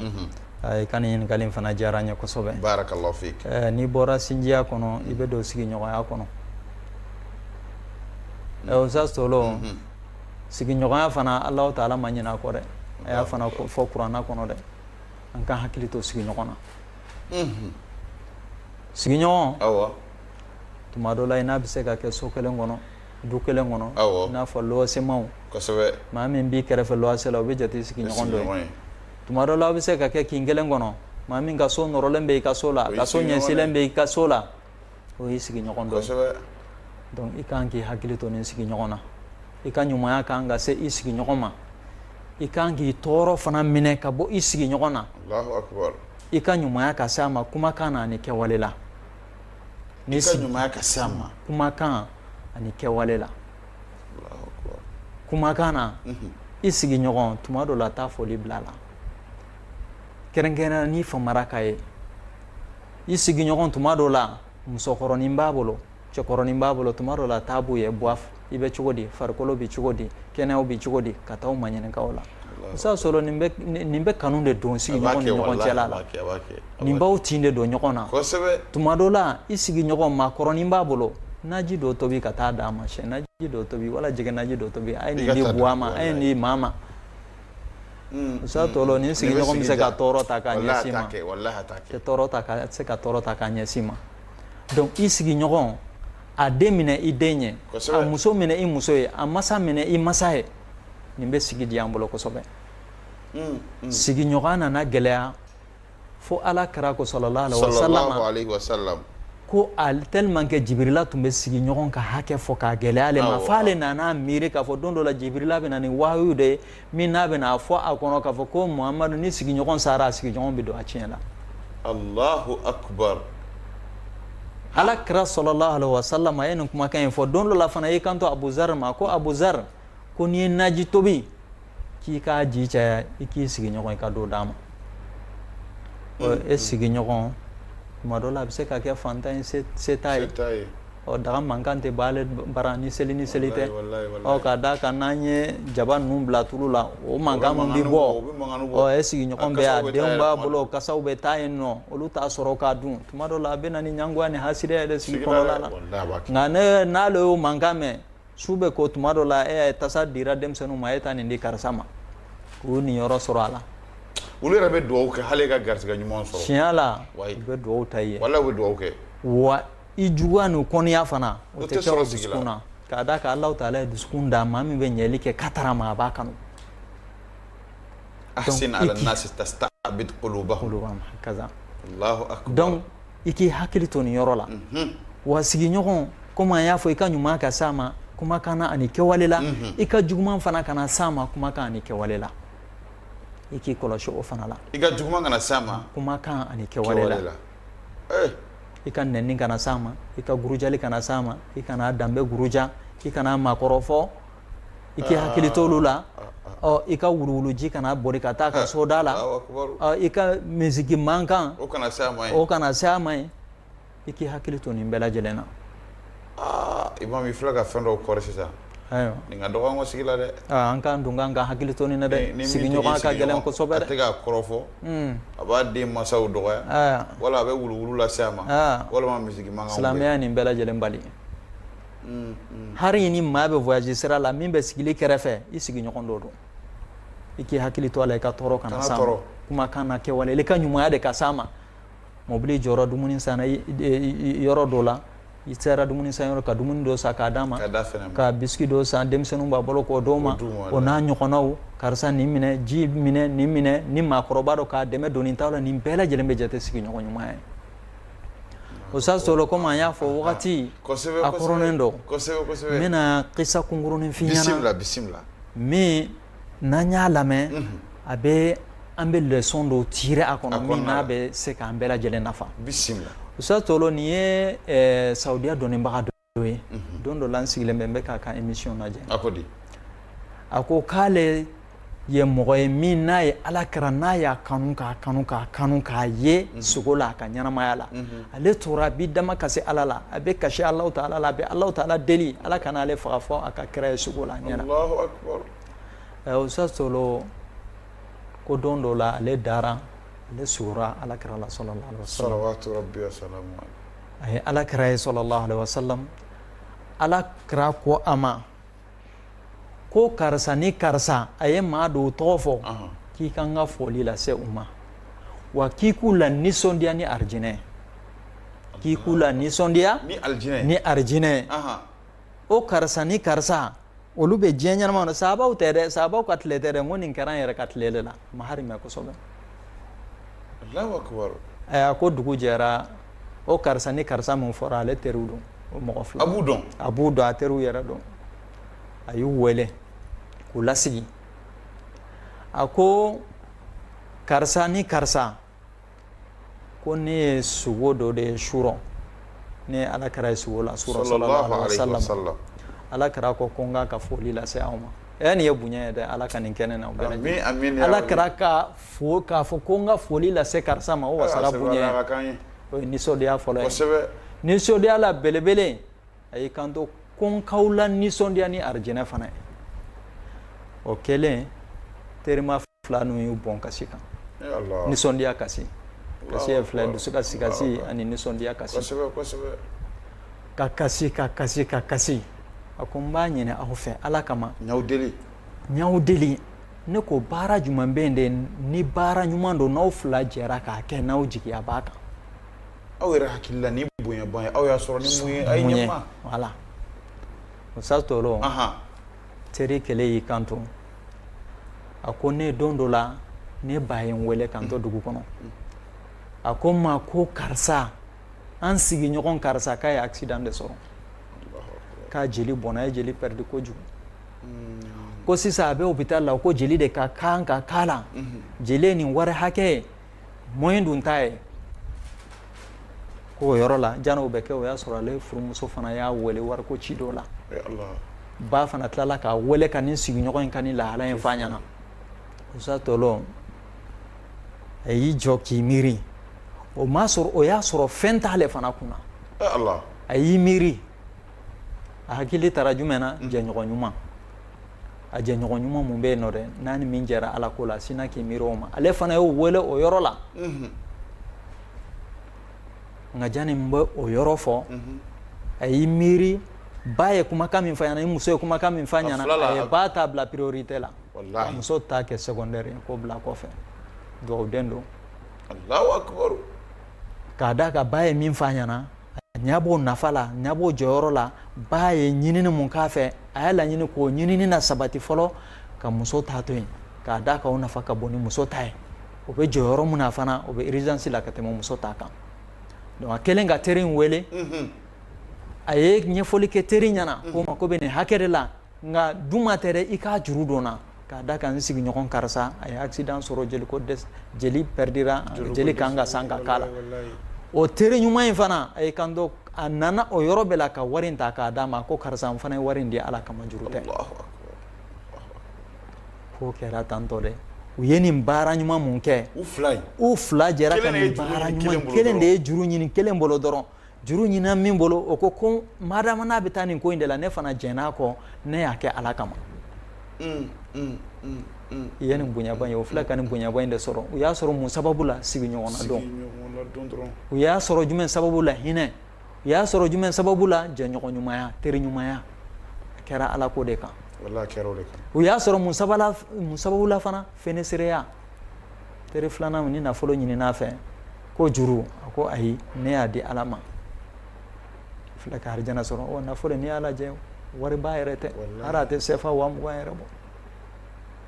Speaker 2: i ka nin ɲininkali fana diyara n ye kosɛbɛ
Speaker 1: barakallahu fik
Speaker 2: n'i bɔra sinjiya kɔnɔ i bɛ don sigiɲɔgɔnya kɔnɔ ustaz Tolo sigiɲɔgɔnya fana Alahu Taala ma ɲinɛ a kɔ dɛ a y'a fana fɔ kuranna kɔnɔ dɛ an ka hakili to sigiɲɔgɔn na sigiɲɔgɔn tuma dɔ la i n'a bɛ se ka kɛ so kelen kɔnɔ du kelen kɔnɔ i n'a fɔ lɔgɔsemaw maa min b'i kɛrɛfɛ lɔgɔse la o bɛ jate sigiɲɔgɔn dɔ ye tuma dɔ la aw bɛ se ka kɛ kin kelen kɔnɔ maa min ka so nɔrɔlen bɛ i ka so la ka so ɲɛsilen bɛ i ka so la o y'i sigiɲɔgɔn dɔ ye donc i kan k'i hakili to nin sigiɲɔgɔn na i ka ɲumanya kan ka se i sigiɲɔgɔn ma i kan k'i tɔɔrɔ fana minɛ ka bɔ i sigiɲɔgɔn na i ka ɲumanya ka se a ma kumakan na ani kɛwale la
Speaker 1: i ka ɲumanya ka se a ma
Speaker 2: kumakan ani kɛwale la kumakan na i sigiɲɔgɔn tuma dɔ la taa foli bila a la kɛrɛnkɛrɛnnenya ni famara ka ye i sigiɲɔgɔn tuma dɔ la musokɔrɔnin b'a bolo cɛkɔrɔnin b'a bolo tuma dɔ la taa b'u ye buwaf i bɛ cogo di farikolo bɛ cogo di kɛnɛyaw bɛ cogo di ka taa u ma ɲininka o la musa sɔrɔ nin bɛ kanu de don sigiɲɔgɔn ni ɲɔgɔn cɛla la nin b'aw tin de don ɲɔgɔn na tuma dɔ la i sigiɲɔgɔn maakɔrɔnin b'a bolo naji dɔ tobi ka taa d'a ma sɛ naji dɔ tobi wala jɛgɛ naji dɔ tobi a ye nin di buwa ma a ye nin di maa ma musa tɔlɔ nin sigiɲɔgɔn bɛ se ka tɔɔrɔ ta k'a ɲɛsin ma tɛ se ka tɔɔrɔ ta k'a ɲɛsin ma donc i sigiɲɔgɔn a den minɛ i den ye a muso minɛ i muso ye a masa minɛ i masa ye nin bɛ sigi di an bolo kosɛbɛ sigiɲɔgɔn nana gɛlɛya fo ala kira ko sallallahu alaihi wasallam ko tellement que Jibirila tun bɛ sigiɲɔgɔn ka hakɛ fɔ k'a gɛlɛya ale ma f'ale nana miiri k'a fɔ don dɔ la Jibirila bɛ na ni wahayu de ye min n'a bɛ na fɔ a kɔnɔ k'a fɔ ko Muhamadu ni sigiɲɔgɔn sara a sigiɲɔgɔn bɛ don a tiɲɛ la.
Speaker 1: Allahu akbar.
Speaker 2: ala kira sallallahu alaihi wasallam a ye nin kumakan in fɔ don dɔ la fana i kanto abuzar ma ko abuzar ko n'i ye naji tobi k'i k'a ji caya i k'i sigiɲɔgɔn i ka dɔ d'a ma e sigiɲɔgɔn tuma dɔ la a bɛ se ka kɛ fantan ye se t'a ye daga mankan tɛ b'ale bara ni seli tɛ k'a da kan n'an ye jaba ninnu bila tulu la o mankan min bɛ bɔ e sigiɲɔgɔn bɛ a denw b'a bolo kasaw bɛ taa yen nɔ olu t'a sɔrɔ k'a dun tuma dɔ la a bɛ na ni ɲangoya ni hasidiya yɛrɛ sigi kɔnɔna la nka n'ale y'o mankan mɛn su bɛ ko tuma dɔ la e ye tasa dira denmisɛnninw ma e taa nin di karisa ma k'u nin yɔrɔ sɔrɔ a la
Speaker 1: olu yɛrɛ bɛ dugawu kɛ hali ka garisɛgɛ ɲuman sɔrɔ
Speaker 2: tiɲɛ la u bɛ dugawu ta i ye
Speaker 1: wala u bɛ dugawu kɛ
Speaker 2: wa i juguya ni kɔniya fana o tɛ kɛ o dusukun na k'a da kan Alahu taala ye dusukun da maa min bɛ ɲɛli kɛ katara ma a b'a kanu
Speaker 1: ahsin ala nasi tastabid qulubahum
Speaker 2: kaza
Speaker 1: Allahu akbar
Speaker 2: donc i k'i hakili to nin yɔrɔ la wa sigiɲɔgɔn komi an y'a fɔ i ka ɲuman ka s'a ma kumakan na ani kɛwale la i ka juguman fana kana s'a ma kumakan ani kɛwale la i k'i kɔlɔsi o fana la
Speaker 1: i ka juguman kana s'a ma
Speaker 2: kumakan ani kɛwale la i ka nɛni kana s'a ma i ka gurujali kana s'a ma i kana danbe guruja i kana makɔrɔ fɔ i k'i hakili t'olu la i ka wuluwuluji kana boli ka taa ka so da la i ka misiki mankan
Speaker 1: o kana s'a ma
Speaker 2: ye i k'i hakili to nin bɛɛ lajɛlen na
Speaker 1: Imam i filɛ ka fɛn dɔw kɔrɔ sisan nin ka dɔgɔ an ka sigi la dɛ
Speaker 2: an k'an dun k'an ka hakili to nin na dɛ sigiɲɔgɔn ka gɛlɛn kosɛbɛ dɛ
Speaker 1: a tɛ k'a kɔrɔfɔ a b'a den mansaw dɔgɔya wala a bɛ wuluwulu lase a ma walima misiki mankan
Speaker 2: silamɛya nin bɛɛ lajɛlen bali hari ni maa bɛ voyage sira la min bɛ sigili kɛrɛfɛ i sigiɲɔgɔn dɔ don i k'i hakili to a la i ka tɔɔrɔ kana s'a ma kumakan na kɛwale i ka ɲumanya de ka s'a ma mobili jɔra dumuni san yɔrɔ dɔ la i sera dumuni san yɔrɔ ka dumuni dɔ san k'a d'a ma ka biscuit dɔ san denmisɛnninw b'a bolo k'o d'o ma o n'a ɲɔgɔnnaw karisa nin minɛ ji minɛ nin minɛ ni maakɔrɔba dɔ k'a dɛmɛ donni t'aw la nin bɛɛ lajɛlen bɛ jate sigiɲɔgɔn ɲumanya ye o sa sɔrɔ komi an y'a fɔ wagati a kɔrɔnen dɔ n bɛna kisa kunkurunin f'i ɲɛna min n'an y'a lamɛn a bɛ an bɛ leçon dɔw tirer a kɔnɔ min n'a bɛ se k'an bɛɛ lajɛlen nafa Usa Tolo nin ye Saudiya dɔnnibaga dɔ ye don dɔ la n sigilen bɛ n bɛ k'a ka émission lajɛ a ko k'ale ye mɔgɔ ye min n'a ye Alakira n'a y'a kanu k'a ye sogo la a ka ɲɛnamaya la ale tora a b'i dama kasi Ala la a bɛ kasi Alahu Taala la a bɛ Alahu Taala deli Ala kana ale faga fɔ a ka kira ye sogo la ɲɛna Usa Tolo ko don dɔ la ale dara ale sugura Alakira la sallallahu alaihi wasallam
Speaker 1: salawatu rabbi wa salamu
Speaker 2: alayhi Alakira ye sallallahu alaihi wasallam Alakira ko a ma ko karisa ni karisa a ye maa dɔw tɔgɔ fɔ k'i ka n ka foli lase u ma wa k'i k'u la nisɔndiya ni arijinɛ k'i k'u la nisɔndiya ni arijinɛ o karisa ni karisa olu bɛ diɲɛ ɲɛnama na sahabaw tɛ dɛ sahabaw ka tile tɛ dɛ n ko nin kɛra n yɛrɛ ka tile de la ma hari mɛn kosɛbɛ a ko dugu jɛra o karisa ni karisa min fɔra ale teriw don o mɔgɔ fila a b'u dɔn a teriw yɛrɛ dɔn a y'u wele k'u lasigi a ko karisa ni karisa ko ne ye sogo dɔ de ye surɔ ne ye Alakira ye sogo la surɔ sallallahu alaihi wasallam Alakira ko n k'a ka foli lase aw ma nin ye bonya ye dɛ Ala ka nin kɛ ne na Alakira k'a fɔ ko n ka foli lase karisa ma o wasara bonya ye o ye nisɔndiya fɔlɔ ye nisɔndiya la belebele a y'i kanto ko n k'aw la nisɔndiya ni arijinɛ fana ye o kɛlen terima fila ninnu y'u bɔn kasi kan nisɔndiya kasi ye fila ye dusukasi kasi ani nisɔndiya kasi ka kasi a ko n b'a ɲini aw fɛ Ala kama ɲ'aw deli ne ko baara jumɛn bɛ yen de ni baara ɲuman don n'aw fila jɛra k'a kɛ n'aw jigiya b'a kan
Speaker 1: aw yɛrɛ hakili la ni bonya ban ye aw y'a sɔrɔ ni mun ye a ye ɲɛma
Speaker 2: voilà Usa Tolo teri kelen y'i kanto a ko ne don dɔ la ne ba ye n wele kan to dugu kɔnɔ a ko n ma ko karisa an sigiɲɔgɔn karisa k'a ye accident de sɔrɔ k'a jeli bɔnna a ye jeli perdre kojugu ko sisan a bɛ hôpital la ko jeli de ka kan ka k'a la jeli ye nin wari hakɛ moyen dun t'a ye ko yɔrɔ la jano bɛ kɛ o y'a sɔrɔ ale furumuso fana y'a wele wari ko ci dɔ la ba fana tilala k'a wele ka nin sigiɲɔgɔn in ka nin lahala in f'a ɲɛna usa tɔlɔ a y'i jɔ k'i miiri o y'a sɔrɔ fɛn t'ale fana kunna a y'i miiri a hakili taara jumɛn na jɛɲɔgɔn ɲuman a jɛɲɔgɔn ɲuman mun bɛ yen nɔ dɛ n'a ni min jɛra ala ko la sina k'i miiri o ma ale fana y'o wele o yɔrɔ la nka jani n bɛ o yɔrɔ fɔ a y'i miiri ba ye kumakan min f'a ɲɛna ni muso ye kumakan min f'a ɲɛna a ye ba ta bila priorité la muso ta kɛ secondaire ye k'o bila kɔfɛ dugawuden don
Speaker 1: Allahu akbar
Speaker 2: k'a da ka ba ye min f'a ɲɛna a ɲɛ b'o nafa la a ɲɛ b'o jɔyɔrɔ la ba ye ɲinini mun k'a fɛ a y'a laɲini k'o ɲinini na sabati fɔlɔ ka muso ta to yen k'a da ka o nafa ka bon ni muso ta ye o bɛ jɔyɔrɔ mun na fana o bɛ urgence la ka tɛmɛ muso ta kan donc a kɛlen ka teri in wele a ye ɲɛfɔli kɛ teri ɲɛna ko ma ko bɛ nin hakɛ de la nka duma tɛ dɛ i k'a juru donna k'a da ka n sigiɲɔgɔn karisa a ye accident sɔrɔ jeli perdira jeli kan ka san ka k'a la o teri ɲuman in fana a ye kan to a nana o yɔrɔ bɛɛ la ka wari in ta k'a d'a ma ko karisa n fana ye wari in di ala kama juru tɛ k'o kɛra tantɔ dɛ u ye nin baara ɲuman mun kɛ u fila jɛra ka nin baara ɲuman kelen de ye juru ɲini kelen bolo dɔrɔn juru ɲina min bolo o ko madama n'a bɛ taa nin ko in de la ne fana jɛn'a kɔ ne y'a kɛ ala kama i ye nin bonyaba in ye o filɛ ka nin bonyaba in de sɔrɔ u y'a sɔrɔ mun sababu la sigiɲɔgɔnna dɔn u y'a sɔrɔ jumɛn sababu la hinɛ u y'a sɔrɔ jumɛn sababu la jɛɲɔgɔn ɲumanya teri ɲumanya a kɛra ala ko de kan u y'a sɔrɔ mun sababu la fana fɛnɛsereya teri filanan ni nafolo ɲinin'a fɛ ko juru a ko ayi ne y'a di ala ma filɛ ka arijana sɔrɔ o nafolo n'i y'a lajɛ wari ba yɛrɛ tɛ hali a tɛ sefa 20 yɛrɛ bɔ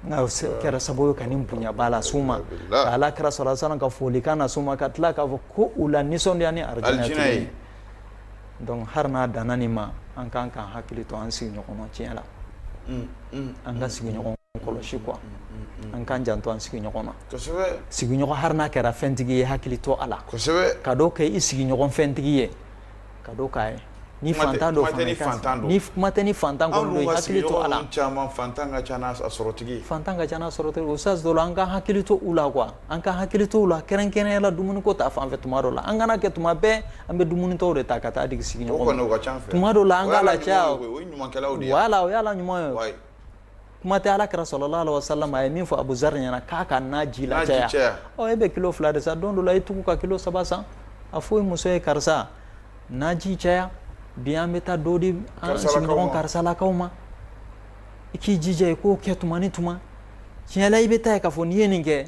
Speaker 2: nka o kɛra sababu ka nin bonyaba la s'u ma ka ala kira sɔrɔ sɔrɔ ka folikan na s'u ma ka tila k'a fɔ ko u la nisɔndiya ni arijana ye donc hari n'a danna nin ma an kan k'an hakili to an sigiɲɔgɔnma tiɲɛ la an ka sigiɲɔgɔn kɔlɔsi quoi an k'an janto an sigiɲɔgɔn na sigiɲɔgɔn hari n'a kɛra fɛntigi ye hakili to a la ka dɔ kɛ i sigiɲɔgɔn fɛntigi ye ka dɔ k'a ye ni fantan dɔ fana ni kuma tɛ ni fantan kɔni don i hakili to a la
Speaker 1: fantan ka ca n'a sɔrɔtigi
Speaker 2: fantan ka ca n'a sɔrɔtigi o sas dɔ la an ka hakili to u la quoi an ka hakili to u la kɛrɛnkɛrɛnnenya la dumuni ko ta fan fɛ tuma dɔ la an kana kɛ tuma bɛɛ an bɛ dumuni tɔw de ta ka taa digi sigiɲɔgɔn ma tuma dɔ la an k'a la caya wala o y'ala ɲuman ye kuma tɛ ala kɛra sallallahu alaihi wasallam a ye min fɔ Abu Zar ɲɛna k'a ka na ji la caya ɔ e bɛ kilo 2 de san don dɔ la i tugu ka kilo 3 san a fɔ i muso ye karisa na ji caya bi an bɛ taa dɔ di an sigiɲɔgɔn karisalakaw ma i k'i jija i k'o kɛ tuma ni tuma tiɲɛ la i bɛ taa ye k'a fɔ n'i ye nin kɛ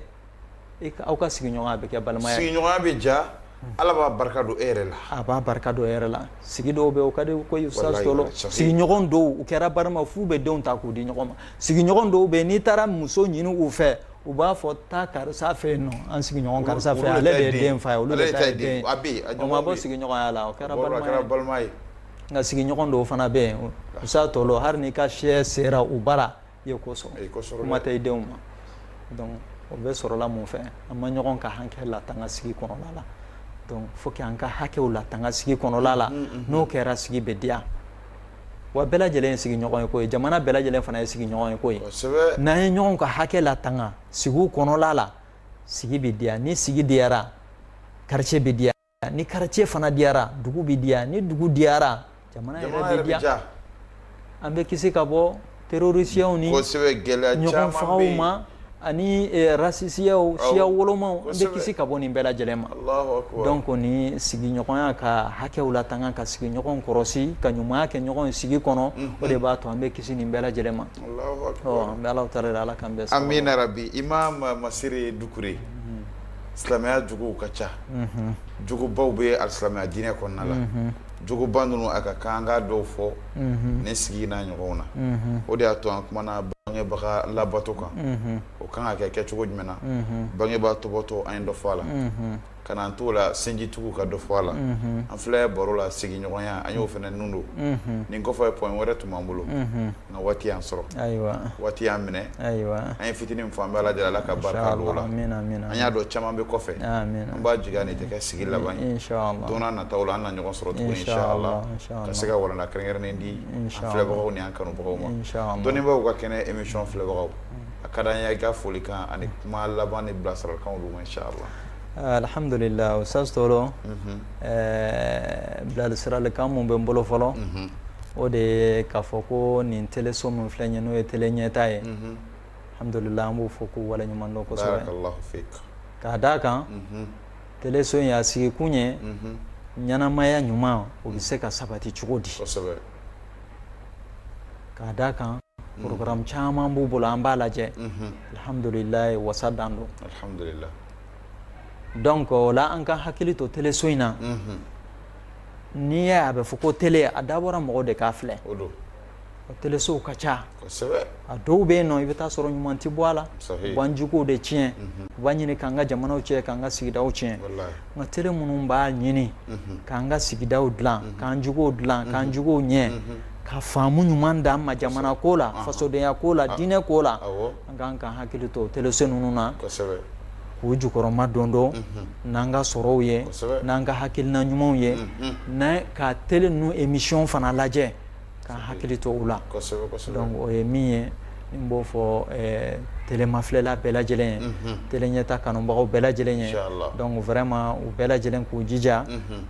Speaker 2: aw ka sigiɲɔgɔnya bɛ kɛ balimaya ye
Speaker 1: sigiɲɔgɔnya bɛ ja ala b'a barika don e yɛrɛ la
Speaker 2: a b'a barika don e yɛrɛ la sigi dɔw bɛ o ka di ko ustaz tɔlɔ sigiɲɔgɔn dɔw u kɛra barima f'u bɛ denw ta k'u di ɲɔgɔn ma sigiɲɔgɔn dɔw bɛ n'i taara muso ɲini u fɛ u b'a fɔ taa karisa fɛ yen nɔ an sigiɲɔgɔn karisa fɛ ale de ye den fa ye olu de ta ye den o ma bɔ sigiɲɔgɔnya la o kɛra balima ye nka sigiɲɔgɔn dɔw fana bɛ yen ustaz tɔlɔ hali n'i ka sɛ sera u bara i ye ko sɔrɔ kuma tɛ i denw ma donc o bɛ sɔrɔla mun fɛ an ma ɲɔgɔn ka hakɛ latanga sigi kɔnɔna la donc faut que an ka hakɛw latanga sigi kɔnɔna la n'o kɛra sigi bɛ diya wa bɛɛ lajɛlen ye sigiɲɔgɔn ye ko ye jamana bɛɛ lajɛlen fana ye sigiɲɔgɔn ye ko ye n'an ye ɲɔgɔn ka hakɛ latanga sigiw kɔnɔna la sigi bɛ diya ni sigi diyara quartier bɛ diya ni quartier fana diyara dugu bɛ diya ni dugu diyara jamana yɛrɛ bɛ diya an bɛ kisi ka bɔ terrorisiyaw ni ɲɔgɔn fagaw ma ani rasisiyaw siya wolomaw an bɛ kisi ka bɔ nin bɛɛ lajɛlen ma donc ni sigiɲɔgɔnya ka hakɛw latanga ka sigiɲɔgɔn kɔrɔsi ka ɲumanya kɛ ɲɔgɔn sigi kɔnɔ o de b'a to an bɛ kisi nin bɛɛ lajɛlen ma an bɛ Alahu taala ala k'an bɛɛ sababa
Speaker 1: amina rabi Imam Masire Dukure silamɛya juguw ka ca jugubaw bɛ alisilamɛya diinɛ kɔnɔna la juguba ninnu a ka kan an k'a dɔw fɔ ne sigi n'a ɲɔgɔnw na o de y'a to an kumana bangebaga labato kan o kan ka kɛ kɛcogo jumɛn na bangebaa tɔbɔtɔ an ye dɔ fɔ a la kana an t'o la sinjitigiw ka dɔ fɔ a la an filɛ baro la sigiɲɔgɔnya an y'o fana nun don nin kɔfɛ point wɛrɛ tun b'an bolo nka waati y'an sɔrɔ waati y'an minɛ an ye fitinin min fɔ an bɛ Ala deli Ala ka barika don o la an y'a dɔn caman bɛ kɔfɛ an b'a jigiya nin tɛ kɛ sigi laban ye don n'a nataw la an na ɲɔgɔn sɔrɔ tuguni inshallah ka se ka walanda kɛrɛnkɛrɛnnen di an filɛbagaw ni an kanubagaw ma dɔnnibaaw ka kɛnɛ émission filɛbagaw a ka d'an ye i ka folikan ani kuma laban ni bilasiralikanw d'u ma inshallah.
Speaker 2: Alhamdulillah Ustaz Tolo bilasiralikan mun bɛ n bolo fɔlɔ o de ye k'a fɔ ko nin teleso min filɛ nin ye n'o ye tele ɲɛta ye alhamdulillah an b'o fɔ k'u waleɲuman dɔn kosɛbɛ k'a d'a kan teleso in a sigi kun ye ɲɛnamaya ɲuman o bɛ se ka sabati cogo di k'a d'a kan programme caman b'u bolo an b'a lajɛ alhamdulillah wasa dan don
Speaker 1: alhamdulillah
Speaker 2: donc o la an ka hakili to teleso in na n'i ye a bɛ fɔ ko tele a dabɔra mɔgɔ de k'a filɛ o telesow ka ca a dɔw bɛ yen nɔ i bɛ taa sɔrɔ ɲuman tɛ bɔ a la u b'an juguw de tiɲɛ u b'a ɲini k'an ka jamanaw tiɲɛ k'an ka sigidaw tiɲɛ nka tele minnu b'a ɲini k'an ka sigidaw dilan k'an juguw dilan k'an juguw ɲɛ ka faamu ɲuman d'an ma jamana ko la fasodenya ko la diinɛ ko la an k'an ka hakili to teleso ninnu na k'u jukɔrɔma don don n'an ka sɔrɔw ye n'an ka hakilina ɲumanw ye ka tele ninnu émission fana lajɛ ka hakili to u la donc o ye min ye n b'o fɔ telemafilɛla bɛɛ lajɛlen ye tele ɲɛta kanubagaw bɛɛ lajɛlen ye donc vraiment u bɛɛ lajɛlen k'u jija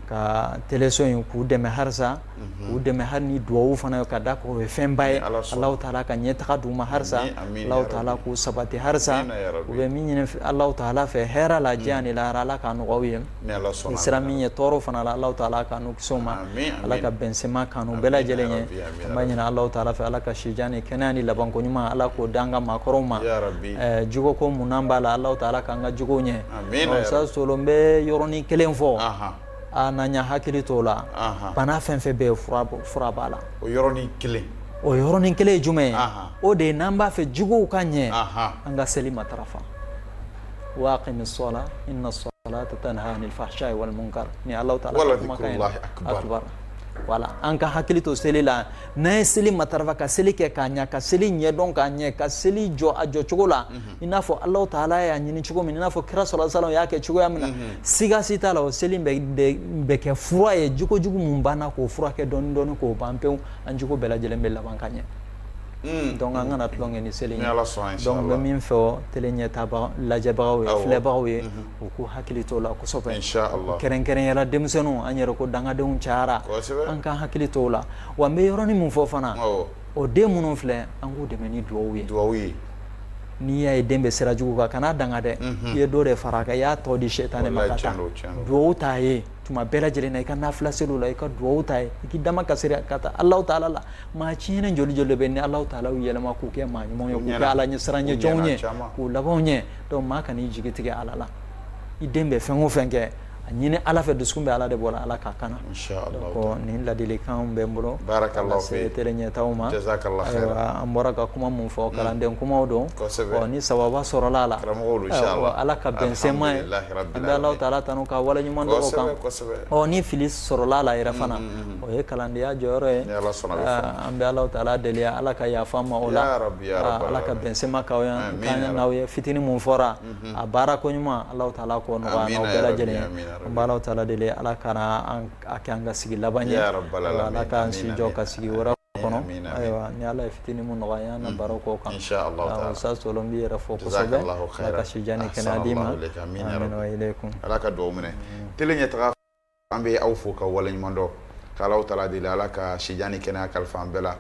Speaker 2: ka teleso in k'u dɛmɛ harisa k'u dɛmɛ hali ni duwawu fana ye ka da k'o ye fɛnba ye Alahu taala ka ɲɛtaga d'u ma harisa Alahu taala k'u sabati harisa u bɛ min ɲini Alahu taala fɛ hɛrɛ la diɲɛ ni lahara Ala k'a nɔgɔya u ye ni sera min ye tɔɔrɔ fana la Alahu taala k'a n'u kisi o ma Ala ka bɛnsɛma kanu bɛɛ lajɛlen ye an b'a ɲini Alahu taala fɛ Ala ka sijan ni kɛnɛya ni labanko ɲuman Ala k'o d'an ka maakɔrɔw ma jugo ko munna b'a la Alahu taala k'an ka jugow ɲɛ Ustaz Tolo n bɛ yɔrɔnin kelen fɔ a na ɲa hakili t'o la bana fɛn fɛn bɛ ye fura b'a la
Speaker 1: o yɔrɔnin kelen
Speaker 2: ye jumɛn ye o de ye n'an b'a fɛ juguw ka ɲɛ an ka seli matarafa wa aqimi sɔla inna salata tanha anil fahsha'i wal munkar ni Alahu taala kumakan ye akbar voilà an ka hakili to seli la n'an ye seli matarafa ka seli kɛ k'a ɲɛ ka seli ɲɛdɔn k'a ɲɛ ka seli jɔ a jɔcogo la i n'a fɔ Alahu taala y'a ɲini cogo min i n'a fɔ kira sallallahu alaihi wasallam y'a kɛ cogoya min na siga si t'a la o seli bɛ kɛ fura ye jogojugu mun banna k'o furakɛ dɔɔni dɔɔni k'o ban pewu an jogo bɛɛ lajɛlen bɛ laban ka ɲɛ donc an kana tulonkɛ ni seli ye donc n bɛ min fɔ tele ɲɛta lajɛbagaw ye filɛbagaw ye u k'u hakili t'o la kosɛbɛ kɛrɛnkɛrɛnyala denmisɛnninw an yɛrɛ ko dangadenw cayara an ka hakili t'o la wa n bɛ yɔrɔnin min fɔ fana o den minnu filɛ an k'u dɛmɛ ni duwawu ye n'i y'a ye den bɛ sira jugu kan kana danga dɛ i ye dɔ de fara a kan i y'a tɔ di sɛtanɛ ma ka taa duwawu t'a ye tuma bɛɛ lajɛlen na i ka nafila seliw la i ka duwawu t'a ye i k'i dama kasiri ka taa Alahu taala la maa tiɲɛnen joli joli bɛ ni Alahu taala y'u yɛlɛma k'u kɛ maa ɲumanw ye k'u kɛ Ala ɲɛ siran ɲɛjɔnw ye k'u labanw ɲɛ donc maa kan'i jigi tigɛ Ala la i den bɛ fɛn o fɛn kɛ a ɲini Ala fɛ dusukun bɛ Ala de bɔra Ala k'a kana donc nin ladilikanw bɛ n bolo ka se tele ɲɛtaw ma ayiwa an bɔra ka kuma mun fɔ kalanden kumaw don ni sababa sɔrɔla la Ala ka bɛnsɛma ye an bɛ Alahu taala tanu ka waleɲuman dɔn o kan ni fili sɔrɔla la yɛrɛ fana o ye kalandenya jɔyɔrɔ ye an bɛ Alahu taala deli Ala ka yafa ma o la Ala ka bɛnsɛma k'an n'aw ye fitinin mun fɔra a baara ko ɲuman Alahu taala k'o nɔgɔya n'aw bɛɛ lajɛlen ye an b'a Alahu taala deli Ala kana a kɛ an ka sigi laban ye Ala k'an si jɔ ka sigi wɛrɛ kɔnɔ ayiwa ni Ala ye fitinin mun nɔgɔya an na baro k'o kan Ustaz Tolo n b'i yɛrɛ fɔ kosɛbɛ Ala ka sijan ni kɛnɛya d'i ma amin wa ilaykum
Speaker 1: Ala ka duwawu minɛ tele ɲɛtaga an bɛ aw fo ka waleɲuman dɔn k'Alahu taala deli Ala ka sijan ni kɛnɛya kalifa an bɛɛ la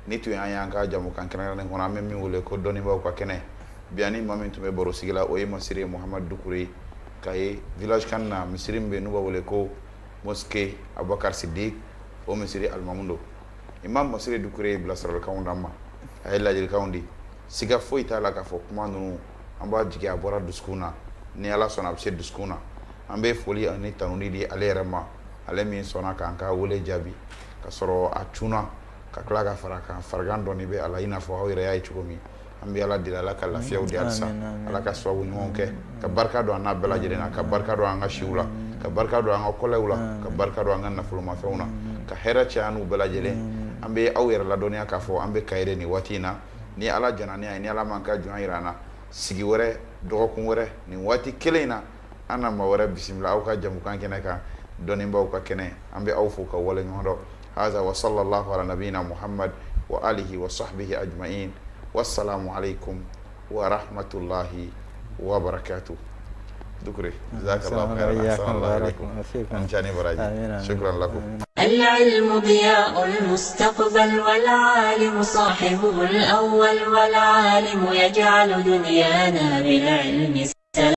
Speaker 1: ni tun y'an y'an ka jamukan kɛrɛnkɛrɛnnen kɔnɔ an bɛ min wele ko dɔnnibaaw ka kɛnɛ bi ani maa min tun bɛ baro sigi la o ye masiri Muhamadu Dukure kaye village kan na misiri min bɛ n'u b'a wele ko mosquée Abubakar Sidik o misiri alimamudo imam masiri Dukure ye bilasiralikanw d'an ma a ye ladilikanw di siga foyi t'a la k'a fɔ kuma ninnu an b'a jigin a bɔra dusukun na ni Ala sɔnna a bɛ se dusukun na an bɛ foli ani tanuni di ale yɛrɛ ma ale min sɔnna k'an ka wele jaabi ka sɔrɔ a cunna ka tila ka fara kan farigan dɔɔni bɛ a la i n'a fɔ aw yɛrɛ y'a ye cogo min an bɛ ala deli ala ka lafiyaw di halisa ala ka sababu ɲumanw kɛ ka barika don an n'a bɛɛ lajɛlen na ka barika don an ka siw la ka barika don an ka kɔlɛw la ka barika don an ka nafolomafɛnw na ka hɛrɛ caya n'u bɛɛ lajɛlen an bɛ aw yɛrɛ ladɔnniya k'a fɔ an bɛ Kayire nin waati in na ni ala jana ni a ye ni ala m'an ka jɔn jira an na sigi wɛrɛ dɔgɔkun wɛrɛ nin waati kelen in na an na maa wɛrɛ bisimila aw ka jamukan kɛnɛ kan dɔnnibaaw ka kɛnɛ an bɛ aw fo ka wale ɲɔgɔn dɔn haza wa sallallahu ala nabiyina muhammad wa alihi wa sahbihi ajma'in wassalamu alaikum wa rahmatullahi wa barakatuh dukure jazakallahu khairan assalamu alaikum anjani baraji shukran lakum
Speaker 3: العلم ضياء المستقبل والعالم صاحبه الأول والعالم يجعل دنيانا بالعلم